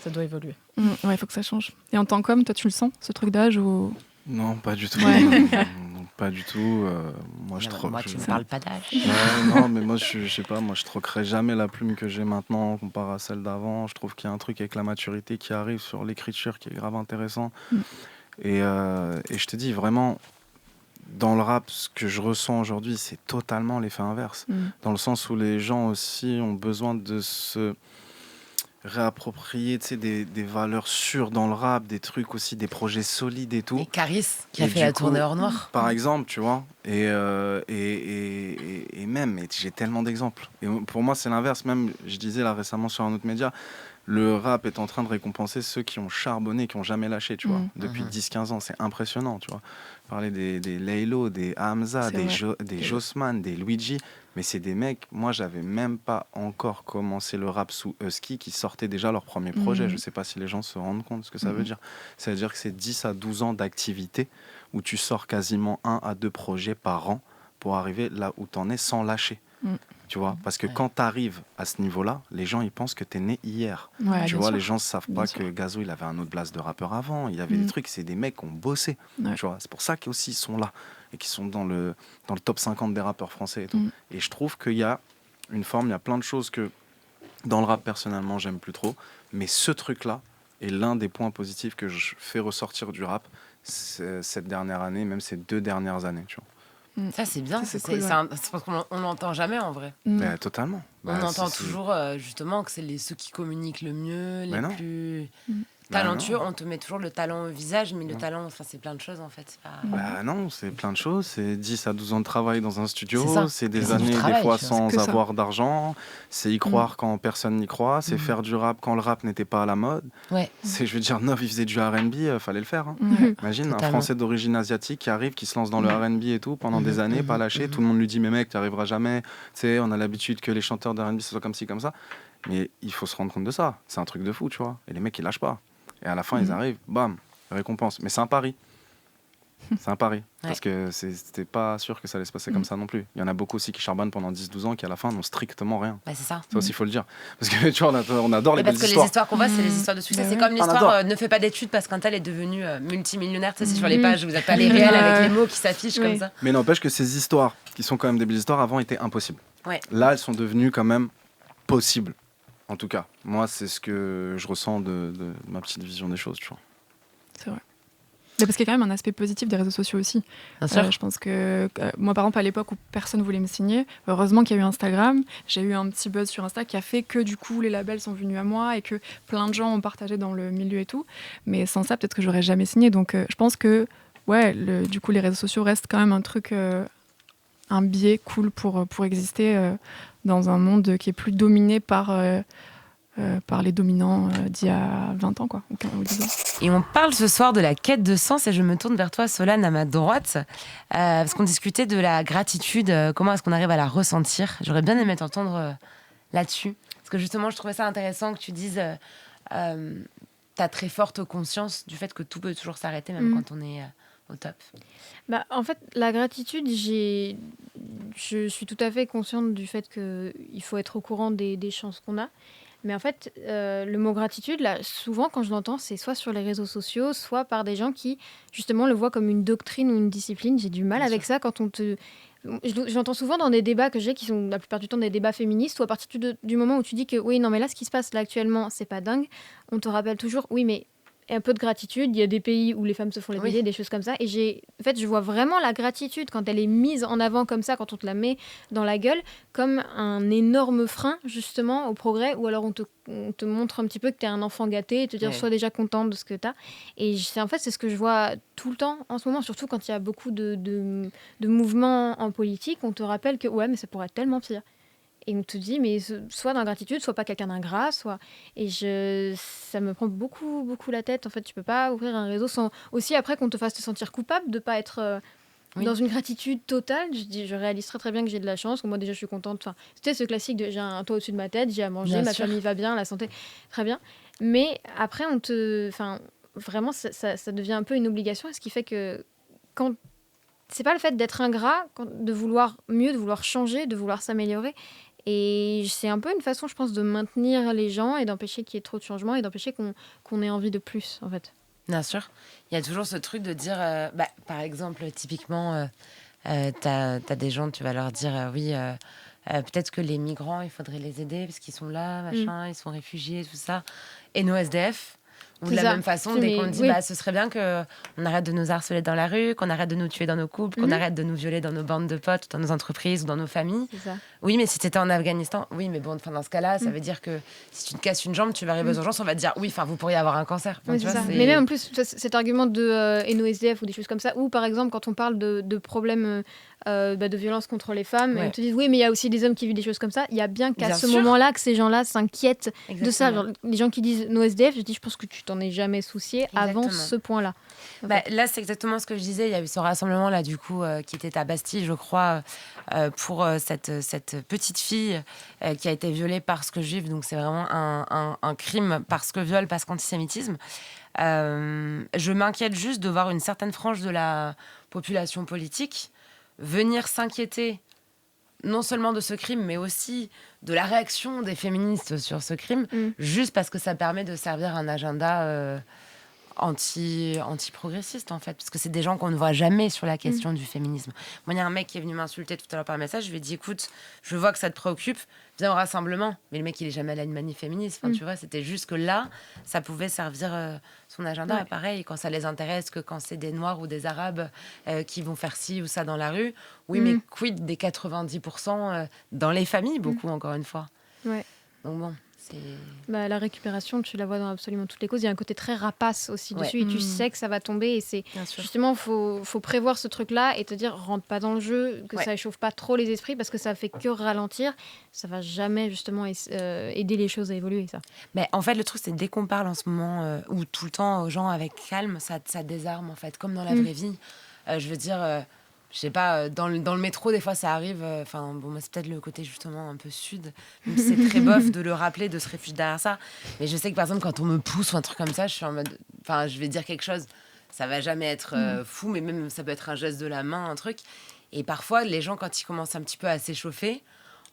ça doit évoluer. Il faut que ça change. Et en tant qu'homme, toi, tu le sens, ce truc d'âge ou... Non, pas du tout. Pas du tout. Moi, tu ne parles pas d'âge. Non, mais moi, je sais pas, moi, je troquerai jamais la plume que j'ai maintenant comparé à celle d'avant. Je trouve qu'il y a un truc avec la maturité qui arrive sur l'écriture qui est grave intéressant. Et je te dis, vraiment... Dans le rap, ce que je ressens aujourd'hui, c'est totalement l'effet inverse. Dans le sens où les gens aussi ont besoin de se réapproprier des valeurs sûres dans le rap, des trucs aussi, des projets solides et tout. Et Caris, qui a fait la tournée hors noir. Par exemple, tu vois. Et même, j'ai tellement d'exemples. Et pour moi, c'est l'inverse. Même, je disais là récemment sur un autre média, le rap est en train de récompenser ceux qui ont charbonné, qui n'ont jamais lâché, tu vois. Depuis 10-15 ans, c'est impressionnant, tu vois. Parler des Laylo, des Hamza, des Jossman, des Luigi, mais c'est des mecs, moi j'avais même pas encore commencé le rap sous Husky qui sortaient déjà leur premier projet. Je sais pas si les gens se rendent compte de ce que ça veut dire. Ça veut dire que c'est 10 à 12 ans d'activité où tu sors quasiment 1 à 2 projets par an pour arriver là où t'en es sans lâcher. Tu vois, parce que quand tu arrives à ce niveau-là, les gens ils pensent que tu es né hier. Tu vois, les gens ne savent pas que Gazo il avait un autre blast de rappeur avant. Il y avait des trucs, c'est des mecs qui ont bossé. Tu vois, c'est pour ça qu'ils aussi sont là et qui sont dans le top 50 des rappeurs français et tout. Et je trouve qu'il y a une forme, il y a plein de choses que dans le rap personnellement j'aime plus trop, mais ce truc-là est l'un des points positifs que je fais ressortir du rap cette dernière année, même ces 2 dernières années. Tu vois. Ça, c'est bien. C'est cool, c'est parce qu'on l'entend jamais, en vrai. Totalement. On entend toujours, justement, que c'est ceux qui communiquent le mieux, les plus talentueux. On te met toujours le talent au visage, mais le talent, c'est plein de choses, en fait. Non, c'est plein de choses. C'est 10 à 12 ans de travail dans un studio. C'est des années, des fois, sans avoir d'argent. C'est y croire quand personne n'y croit. C'est faire du rap quand le rap n'était pas à la mode. Je veux dire, Nov, il faisait du R&B, fallait le faire. Imagine, un Français d'origine asiatique qui arrive, qui se lance dans le R&B et tout, pendant des années, pas lâché. Tout le monde lui dit, mais mec, tu n'y arriveras jamais. Tu sais, on a l'habitude que les chanteurs de R&B, ce soit comme ci, comme ça. Mais il faut se rendre compte de ça. C'est un truc de fou, tu vois. Et les mecs, ils lâchent pas. Et à la fin, ils arrivent, bam, récompense. Mais c'est un pari. C'est un pari. Parce que c'était pas sûr que ça allait se passer comme ça non plus. Il y en a beaucoup aussi qui charbonnent pendant 10-12 ans qui, à la fin, n'ont strictement rien. C'est ça. Ça aussi, il faut le dire. Parce que, tu vois, on adore les belles histoires. Parce que les histoires qu'on voit, c'est les histoires de succès. C'est comme l'histoire ne fait pas d'études parce qu'un tel est devenu multimillionnaire. Tu sais, c'est sur les pages, vous n'avez pas les réels avec les mots qui s'affichent comme ça. Mais n'empêche que ces histoires, qui sont quand même des belles histoires, avant étaient impossibles. Là, elles sont devenues quand même possibles. En tout cas, moi, c'est ce que je ressens de ma petite vision des choses, tu vois. C'est vrai. Mais parce qu'il y a quand même un aspect positif des réseaux sociaux aussi. Bien sûr. Je pense que moi, par exemple, à l'époque où personne voulait me signer, heureusement qu'il y a eu Instagram. J'ai eu un petit buzz sur Insta qui a fait que du coup, les labels sont venus à moi et que plein de gens ont partagé dans le milieu et tout. Mais sans ça, peut-être que j'aurais jamais signé. Donc, je pense que, du coup, les réseaux sociaux restent quand même un truc, un biais cool pour exister dans un monde qui est plus dominé par les dominants d'il y a 20 ans, quoi, ou 10 ans. Et on parle ce soir de la quête de sens, et je me tourne vers toi, Solane, à ma droite, parce qu'on discutait de la gratitude, comment est-ce qu'on arrive à la ressentir. J'aurais bien aimé t'entendre là-dessus, parce que justement, je trouvais ça intéressant que tu dises t'as très forte conscience du fait que tout peut toujours s'arrêter, même quand on est au top. En fait, la gratitude, je suis tout à fait consciente du fait qu'il faut être au courant des chances qu'on a. Mais en fait, le mot gratitude, là, souvent quand je l'entends, c'est soit sur les réseaux sociaux, soit par des gens qui, justement, le voient comme une doctrine ou une discipline. J'ai du mal avec ça quand on te... J'entends souvent dans des débats que j'ai, qui sont la plupart du temps des débats féministes, ou à partir du moment où tu dis que oui, non, mais là, ce qui se passe là actuellement, c'est pas dingue, on te rappelle toujours, oui, mais un peu de gratitude. Il y a des pays où les femmes se font les baiser, des choses comme ça. Et en fait, je vois vraiment la gratitude quand elle est mise en avant comme ça, quand on te la met dans la gueule, comme un énorme frein, justement, au progrès, ou alors on te montre un petit peu que tu es un enfant gâté et te dire sois déjà contente de ce que tu as. Et en fait, c'est ce que je vois tout le temps en ce moment, surtout quand il y a beaucoup de mouvements en politique. On te rappelle que ouais, mais ça pourrait être tellement pire. Et on te dit, mais soit d'ingratitude, soit pas quelqu'un d'ingrat, soit... Et ça me prend beaucoup, beaucoup la tête. En fait, tu peux pas ouvrir un réseau sans... Aussi, après, qu'on te fasse te sentir coupable de pas être dans une gratitude totale. Je réalise très, très bien que j'ai de la chance, que moi, déjà, je suis contente. Enfin, c'était ce classique de j'ai un toit au-dessus de ma tête, j'ai à manger, ma famille va bien, la santé, très bien. Mais après, Enfin, vraiment, ça devient un peu une obligation. Ce qui fait que quand... C'est pas le fait d'être ingrat, de vouloir mieux, de vouloir changer, de vouloir s'améliorer. Et c'est un peu une façon, je pense, de maintenir les gens et d'empêcher qu'il y ait trop de changements et d'empêcher qu'on ait envie de plus, en fait. Bien sûr. Il y a toujours ce truc de dire, par exemple, typiquement, t'as des gens, tu vas leur dire, peut-être que les migrants, il faudrait les aider parce qu'ils sont là, machin, ils sont réfugiés, tout ça. Et nos SDF, ou de la même façon, dès qu'on dit, ce serait bien qu'on arrête de nous harceler dans la rue, qu'on arrête de nous tuer dans nos couples, qu'on arrête de nous violer dans nos bandes de potes, dans nos entreprises ou dans nos familles. C'est ça. Oui, mais si t'étais en Afghanistan, oui, mais bon, dans ce cas-là, ça veut dire que si tu te casses une jambe, tu vas arriver aux urgences, on va te dire, oui, vous pourriez avoir un cancer. Oui, c'est ça. Mais même en plus, cet argument de NOSDF ou des choses comme ça, ou par exemple, quand on parle de problèmes de violence contre les femmes, ils te disent, oui, mais il y a aussi des hommes qui vivent des choses comme ça. Il y a bien qu'à ce moment-là que ces gens-là s'inquiètent de ça. Genre, les gens qui disent NOSDF, je dis, je pense que tu t'en es jamais soucié avant ce point-là. Là, c'est exactement ce que je disais. Il y a eu ce rassemblement là, du coup, qui était à Bastille, je crois, pour cette petite fille qui a été violée parce que juive. Donc, c'est vraiment un crime parce que viol, parce qu'antisémitisme. Je m'inquiète juste de voir une certaine frange de la population politique venir s'inquiéter non seulement de ce crime, mais aussi de la réaction des féministes sur ce crime, juste parce que ça permet de servir un agenda anti-progressiste, en fait. Parce que c'est des gens qu'on ne voit jamais sur la question du féminisme. Moi, il y a un mec qui est venu m'insulter tout à l'heure par message, je lui ai dit, écoute, je vois que ça te préoccupe, viens au rassemblement. Mais le mec, il est jamais allé à une manif féministe. Enfin, tu vois, c'était juste que là, ça pouvait servir son agenda. Pareil, quand ça les intéresse, que quand c'est des Noirs ou des Arabes qui vont faire ci ou ça dans la rue. Oui, mais quid des 90% dans les familles, beaucoup, encore une fois. Ouais. Donc bon... la récupération, tu la vois dans absolument toutes les causes. Il y a un côté très rapace aussi dessus et tu sais que ça va tomber. Et c'est justement, faut prévoir ce truc-là et te dire, rentre pas dans le jeu, que ça échauffe pas trop les esprits parce que ça fait que ralentir. Ça va jamais justement aider les choses à évoluer, ça. Mais en fait, le truc, c'est dès qu'on parle en ce moment ou tout le temps aux gens avec calme, ça désarme en fait, comme dans la vraie vie. Je veux dire... je sais pas, dans le métro, des fois, ça arrive... moi, c'est peut-être le côté, justement, un peu sud. Donc, c'est très bof de le rappeler, de se réfugier derrière ça. Mais je sais que, par exemple, quand on me pousse ou un truc comme ça, je suis en mode... je vais dire quelque chose, ça va jamais être fou, mais même, ça peut être un geste de la main, un truc. Et parfois, les gens, quand ils commencent un petit peu à s'échauffer,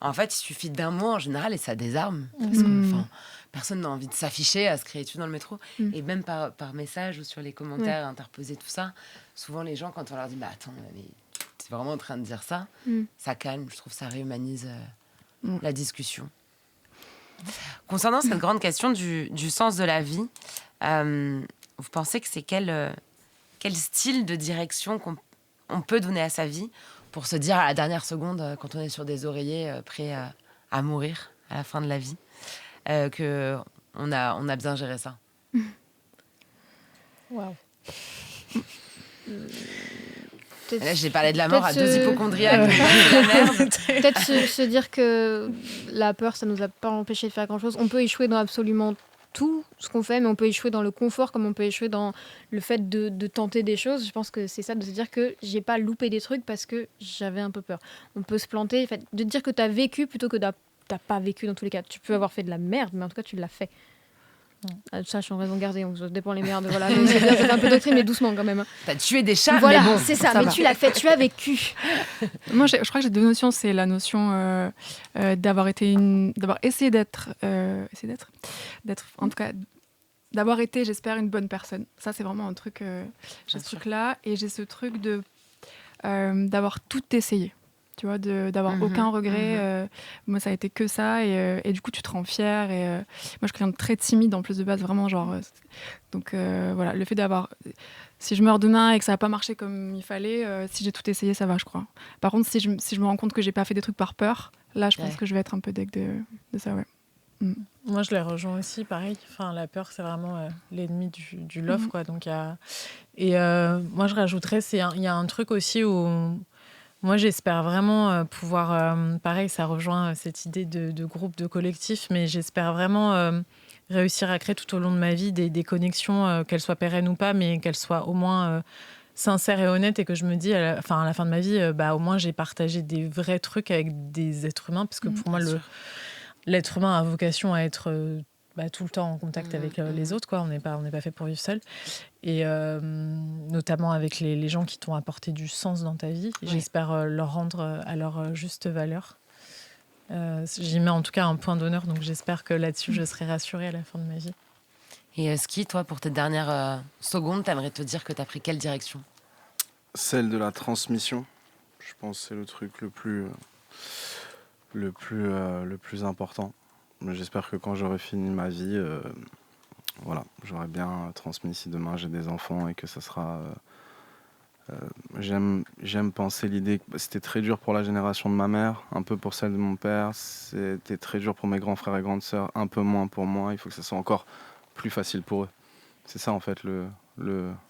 en fait, il suffit d'un mot, en général, et ça désarme. Parce que, personne n'a envie de s'afficher, à se créer dessus dans le métro. Et même par message ou sur les commentaires interposés, tout ça, souvent, les gens, quand on leur dit, attends, mais... c'est vraiment en train de dire ça, ça calme, je trouve que ça réhumanise la discussion. Concernant cette grande question du sens de la vie, vous pensez que c'est quel style de direction qu'on peut donner à sa vie pour se dire à la dernière seconde, quand on est sur des oreillers prêts à mourir à la fin de la vie, qu'on a bien géré ça? Waouh. Là, j'ai parlé de la mort à deux hypochondriaques. Peut-être se dire que la peur, ça nous a pas empêché de faire grand-chose. On peut échouer dans absolument tout ce qu'on fait, mais on peut échouer dans le confort comme on peut échouer dans le fait de tenter des choses. Je pense que c'est ça, de se dire que j'ai pas loupé des trucs parce que j'avais un peu peur. On peut se planter, en fait, de dire que t'as vécu plutôt que t'as pas vécu dans tous les cas. Tu peux avoir fait de la merde, mais en tout cas, tu l'as fait. Ça, je suis en raison gardée, donc ça dépend les merdes. Voilà. C'est bien, ça fait un peu doctrine, mais doucement quand même. T'as tué des chats, Voilà, mais bon, c'est ça. Mais va. tu l'as fait, tu as vécu. Moi, je crois que j'ai 2 notions. C'est la notion d'avoir essayé d'être, en tout cas, d'avoir été, j'espère, une bonne personne. Ça, c'est vraiment un truc. J'ai ce truc-là, et j'ai ce truc d'avoir tout essayé. Tu vois, d'avoir aucun regret. Moi, ça a été que ça, et du coup, tu te rends fier. Et moi, je suis quelqu'un de très timide en plus de base, vraiment, genre. Donc voilà, le fait d'avoir. Si je meurs demain et que ça n'a pas marché comme il fallait, si j'ai tout essayé, ça va, je crois. Par contre, si je me rends compte que j'ai pas fait des trucs par peur, là, je pense que je vais être un peu deg de ça, ouais. Moi, je les rejoins aussi, pareil. Enfin, la peur, c'est vraiment l'ennemi du love, quoi. Donc, moi, je rajouterais, il y a un truc aussi où moi, j'espère vraiment pouvoir... pareil, ça rejoint cette idée de groupe, de collectif, mais j'espère vraiment réussir à créer tout au long de ma vie des connexions, qu'elles soient pérennes ou pas, mais qu'elles soient au moins sincères et honnêtes, et que je me dis, à la fin de ma vie, au moins, j'ai partagé des vrais trucs avec des êtres humains, parce que pour moi, l'être humain a vocation à être tout le temps en contact avec les autres, quoi. On n'est pas fait pour vivre seul. Et notamment avec les gens qui t'ont apporté du sens dans ta vie. Oui. J'espère leur rendre à leur juste valeur. J'y mets en tout cas un point d'honneur, donc j'espère que là-dessus, je serai rassurée à la fin de ma vie. Et Ski, toi, pour tes dernières secondes, t'aimerais te dire que t'as pris quelle direction ? Celle de la transmission. Je pense que c'est le truc le plus important. Mais j'espère que quand j'aurai fini ma vie, j'aurai bien transmis si demain j'ai des enfants, et que ça sera... j'aime penser l'idée que c'était très dur pour la génération de ma mère, un peu pour celle de mon père, c'était très dur pour mes grands frères et grandes sœurs, un peu moins pour moi. Il faut que ça soit encore plus facile pour eux. C'est ça en fait le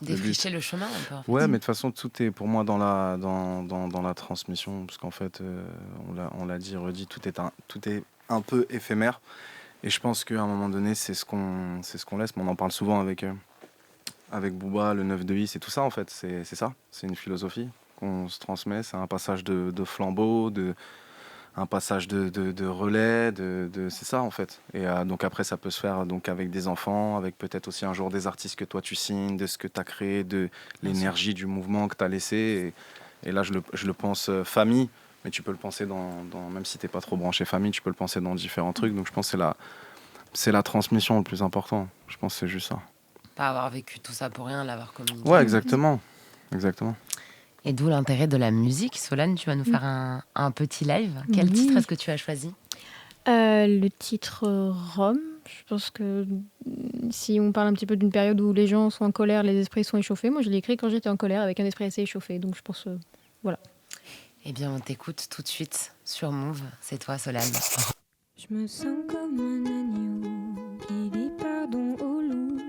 défricher le chemin un peu. En fait. Ouais, mais de toute façon tout est pour moi dans la transmission, parce qu'en fait on l'a dit, redit, tout est un peu éphémère, et je pense qu'à un moment donné c'est ce qu'on laisse. Mais on en parle souvent avec Booba, le 9 de Is et tout ça, en fait c'est ça, c'est une philosophie qu'on se transmet, c'est un passage de flambeau, un passage de relais, c'est ça en fait. Et donc après ça peut se faire donc avec des enfants, avec peut-être aussi un jour des artistes que toi tu signes, de ce que tu as créé, de l'énergie du mouvement que tu as laissé. Et là je le pense famille, mais tu peux le penser dans même si t'es pas trop branché famille, tu peux le penser dans différents trucs. Donc je pense que c'est la transmission le plus important. Je pense que c'est juste ça. Pas avoir vécu tout ça pour rien, l'avoir communiqué. Ouais, exactement. Et d'où l'intérêt de la musique. Solane, tu vas nous faire un petit live. Quel titre est-ce que tu as choisi ? Le titre Rome. Je pense que si on parle un petit peu d'une période où les gens sont en colère, les esprits sont échauffés. Moi, je l'ai écrit quand j'étais en colère avec un esprit assez échauffé. Donc je pense, voilà. Eh bien, on t'écoute tout de suite sur Move. C'est toi, Solane. Je me sens comme un agneau qui dit pardon au loup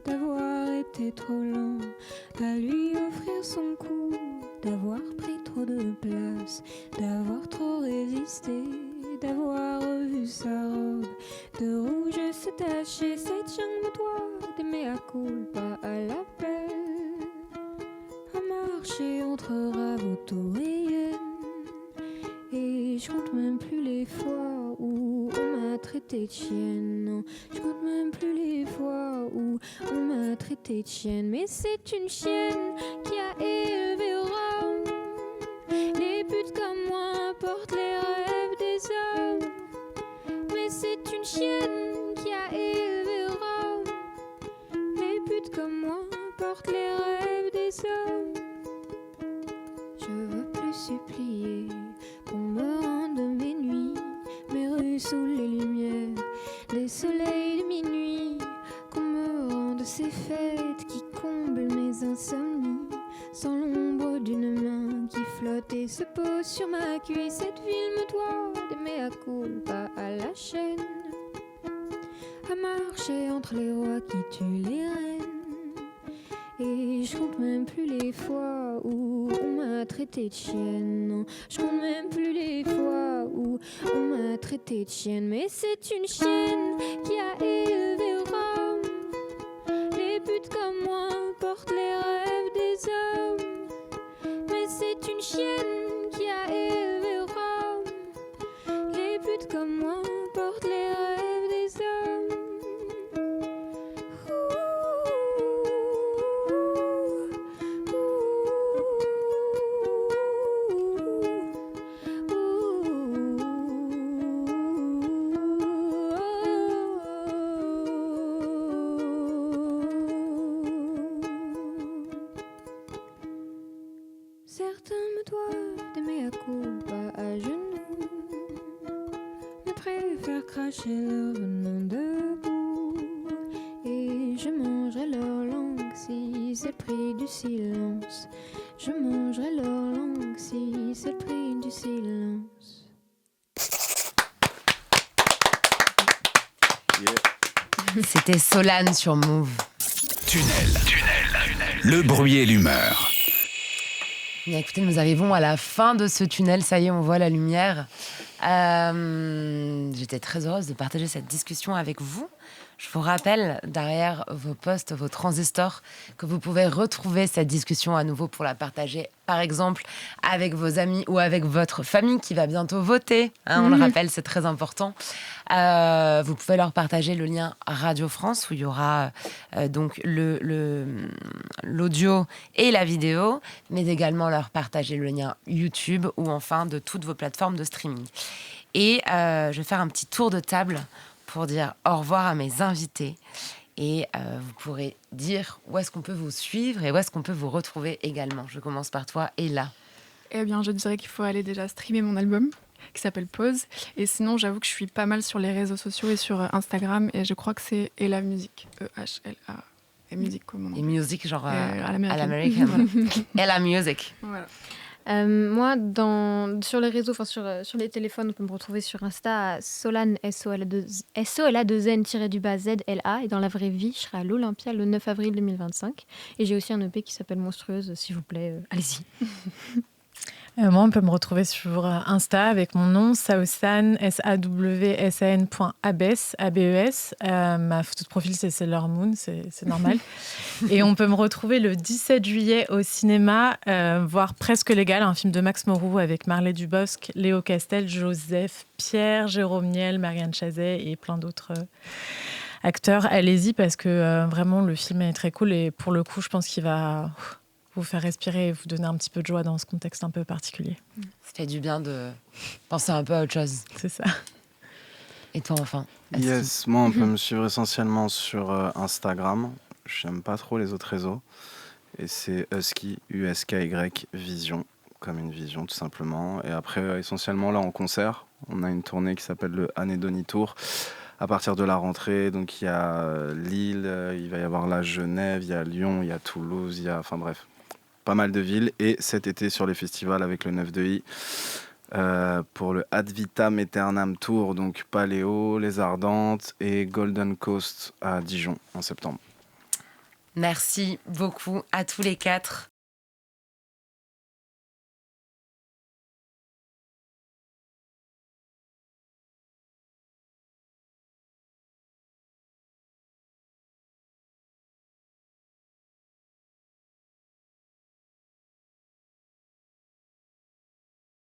d'avoir été trop lent à lui offrir son cou, d'avoir pris trop de place, d'avoir trop résisté, d'avoir revu sa robe de rouge se tacher, cette jambe me doit des mea culpa à l'appel, à marcher entre Ravoto et Yen. Et je compte même plus les fois où on m'a traité de chienne. Non, je compte même plus les fois où on m'a traité de chienne. Mais c'est une chienne qui a élevé Rome. Les putes comme moi portent les rêves des hommes. Mais c'est une chienne qui a élevé Rome. Les putes comme moi portent les rêves des hommes. Je veux plus supplier qu'on me rende mes nuits, mes rues sous les lumières des soleils de minuit, qu'on me rende ces fêtes qui comblent mes insomnies, sans l'ombre d'une main qui flotte et se pose sur ma cuisse. Cette ville me doit des mea culpa à la chaîne, à marcher entre les rois qui tuent les reines. Et je compte même plus les fois où on m'a traité de chienne. Non, je compte même plus les fois où on m'a traité de chienne. Mais c'est une chienne qui a élevé Rome. Les putes comme moi portent les rêves des hommes. Mais c'est une chienne qui a élevé Rome. Les putes comme moi portent les rêves des hommes. Certains me doivent des mea culpa à genoux, mais préfèrent cracher leur venin debout. Et je mangerai leur langue si c'est le prix du silence. Je mangerai leur langue si c'est le prix du silence. C'était Solane sur Move. Tunnel. Le bruit et l'humeur. Bien, écoutez, nous arrivons à la fin de ce tunnel. Ça y est, on voit la lumière. J'étais très heureuse de partager cette discussion avec vous. Je vous rappelle, derrière vos posts, vos transistors, que vous pouvez retrouver cette discussion à nouveau pour la partager, par exemple, avec vos amis ou avec votre famille qui va bientôt voter. On le rappelle, c'est très important. Vous pouvez leur partager le lien Radio France où il y aura donc l'audio et la vidéo, mais également leur partager le lien YouTube ou enfin de toutes vos plateformes de streaming. Et je vais faire un petit tour de table pour dire au revoir à mes invités. Et vous pourrez dire où est-ce qu'on peut vous suivre et où est-ce qu'on peut vous retrouver également. Je commence par toi, Ella. Eh bien, je dirais qu'il faut aller déjà streamer mon album qui s'appelle Pause. Et sinon, j'avoue que je suis pas mal sur les réseaux sociaux et sur Instagram. Et je crois que c'est Ella Music. E-H-L-A. Et musique comme mon nom. Et musique, genre à l'américaine. Voilà. Ella Music. Voilà. Moi, sur les réseaux, sur les téléphones, on peut me retrouver sur Insta à Solane, SOLA2N-ZLA. Et dans la vraie vie, je serai à l'Olympia le 9 avril 2025. Et j'ai aussi un EP qui s'appelle Monstrueuse, s'il vous plaît, allez-y. Moi, on peut me retrouver sur Insta avec mon nom, Saosan, SAWSAN.ABES, ABES. Ma photo de profil, c'est Sailor Moon, c'est normal. Et on peut me retrouver le 17 juillet au cinéma, voir Presque Légal, un film de Max Moreau avec Marley Dubosc, Léo Castel, Joseph Pierre, Jérôme Niel, Marianne Chazet et plein d'autres acteurs. Allez-y parce que vraiment, le film est très cool et pour le coup, je pense qu'il va vous faire respirer et vous donner un petit peu de joie dans ce contexte un peu particulier. Ça fait du bien de penser un peu à autre chose. C'est ça. Et toi, enfin? Yes, moi, on peut me suivre essentiellement sur Instagram. J'aime pas trop les autres réseaux. Et c'est Husky, U-S-K-Y, Vision, comme une vision, tout simplement. Et après, essentiellement, là, en concert, on a une tournée qui s'appelle le Anédoni Tour. À partir de la rentrée, donc il y a Lille, il va y avoir la Genève, il y a Lyon, il y a Toulouse, il y a... Enfin bref, pas mal de villes. Et cet été, sur les festivals avec le 9-2i, pour le Ad Vitam Aeternam Tour, donc Paléo, Les Ardentes et Golden Coast à Dijon en septembre. Merci beaucoup à tous les quatre.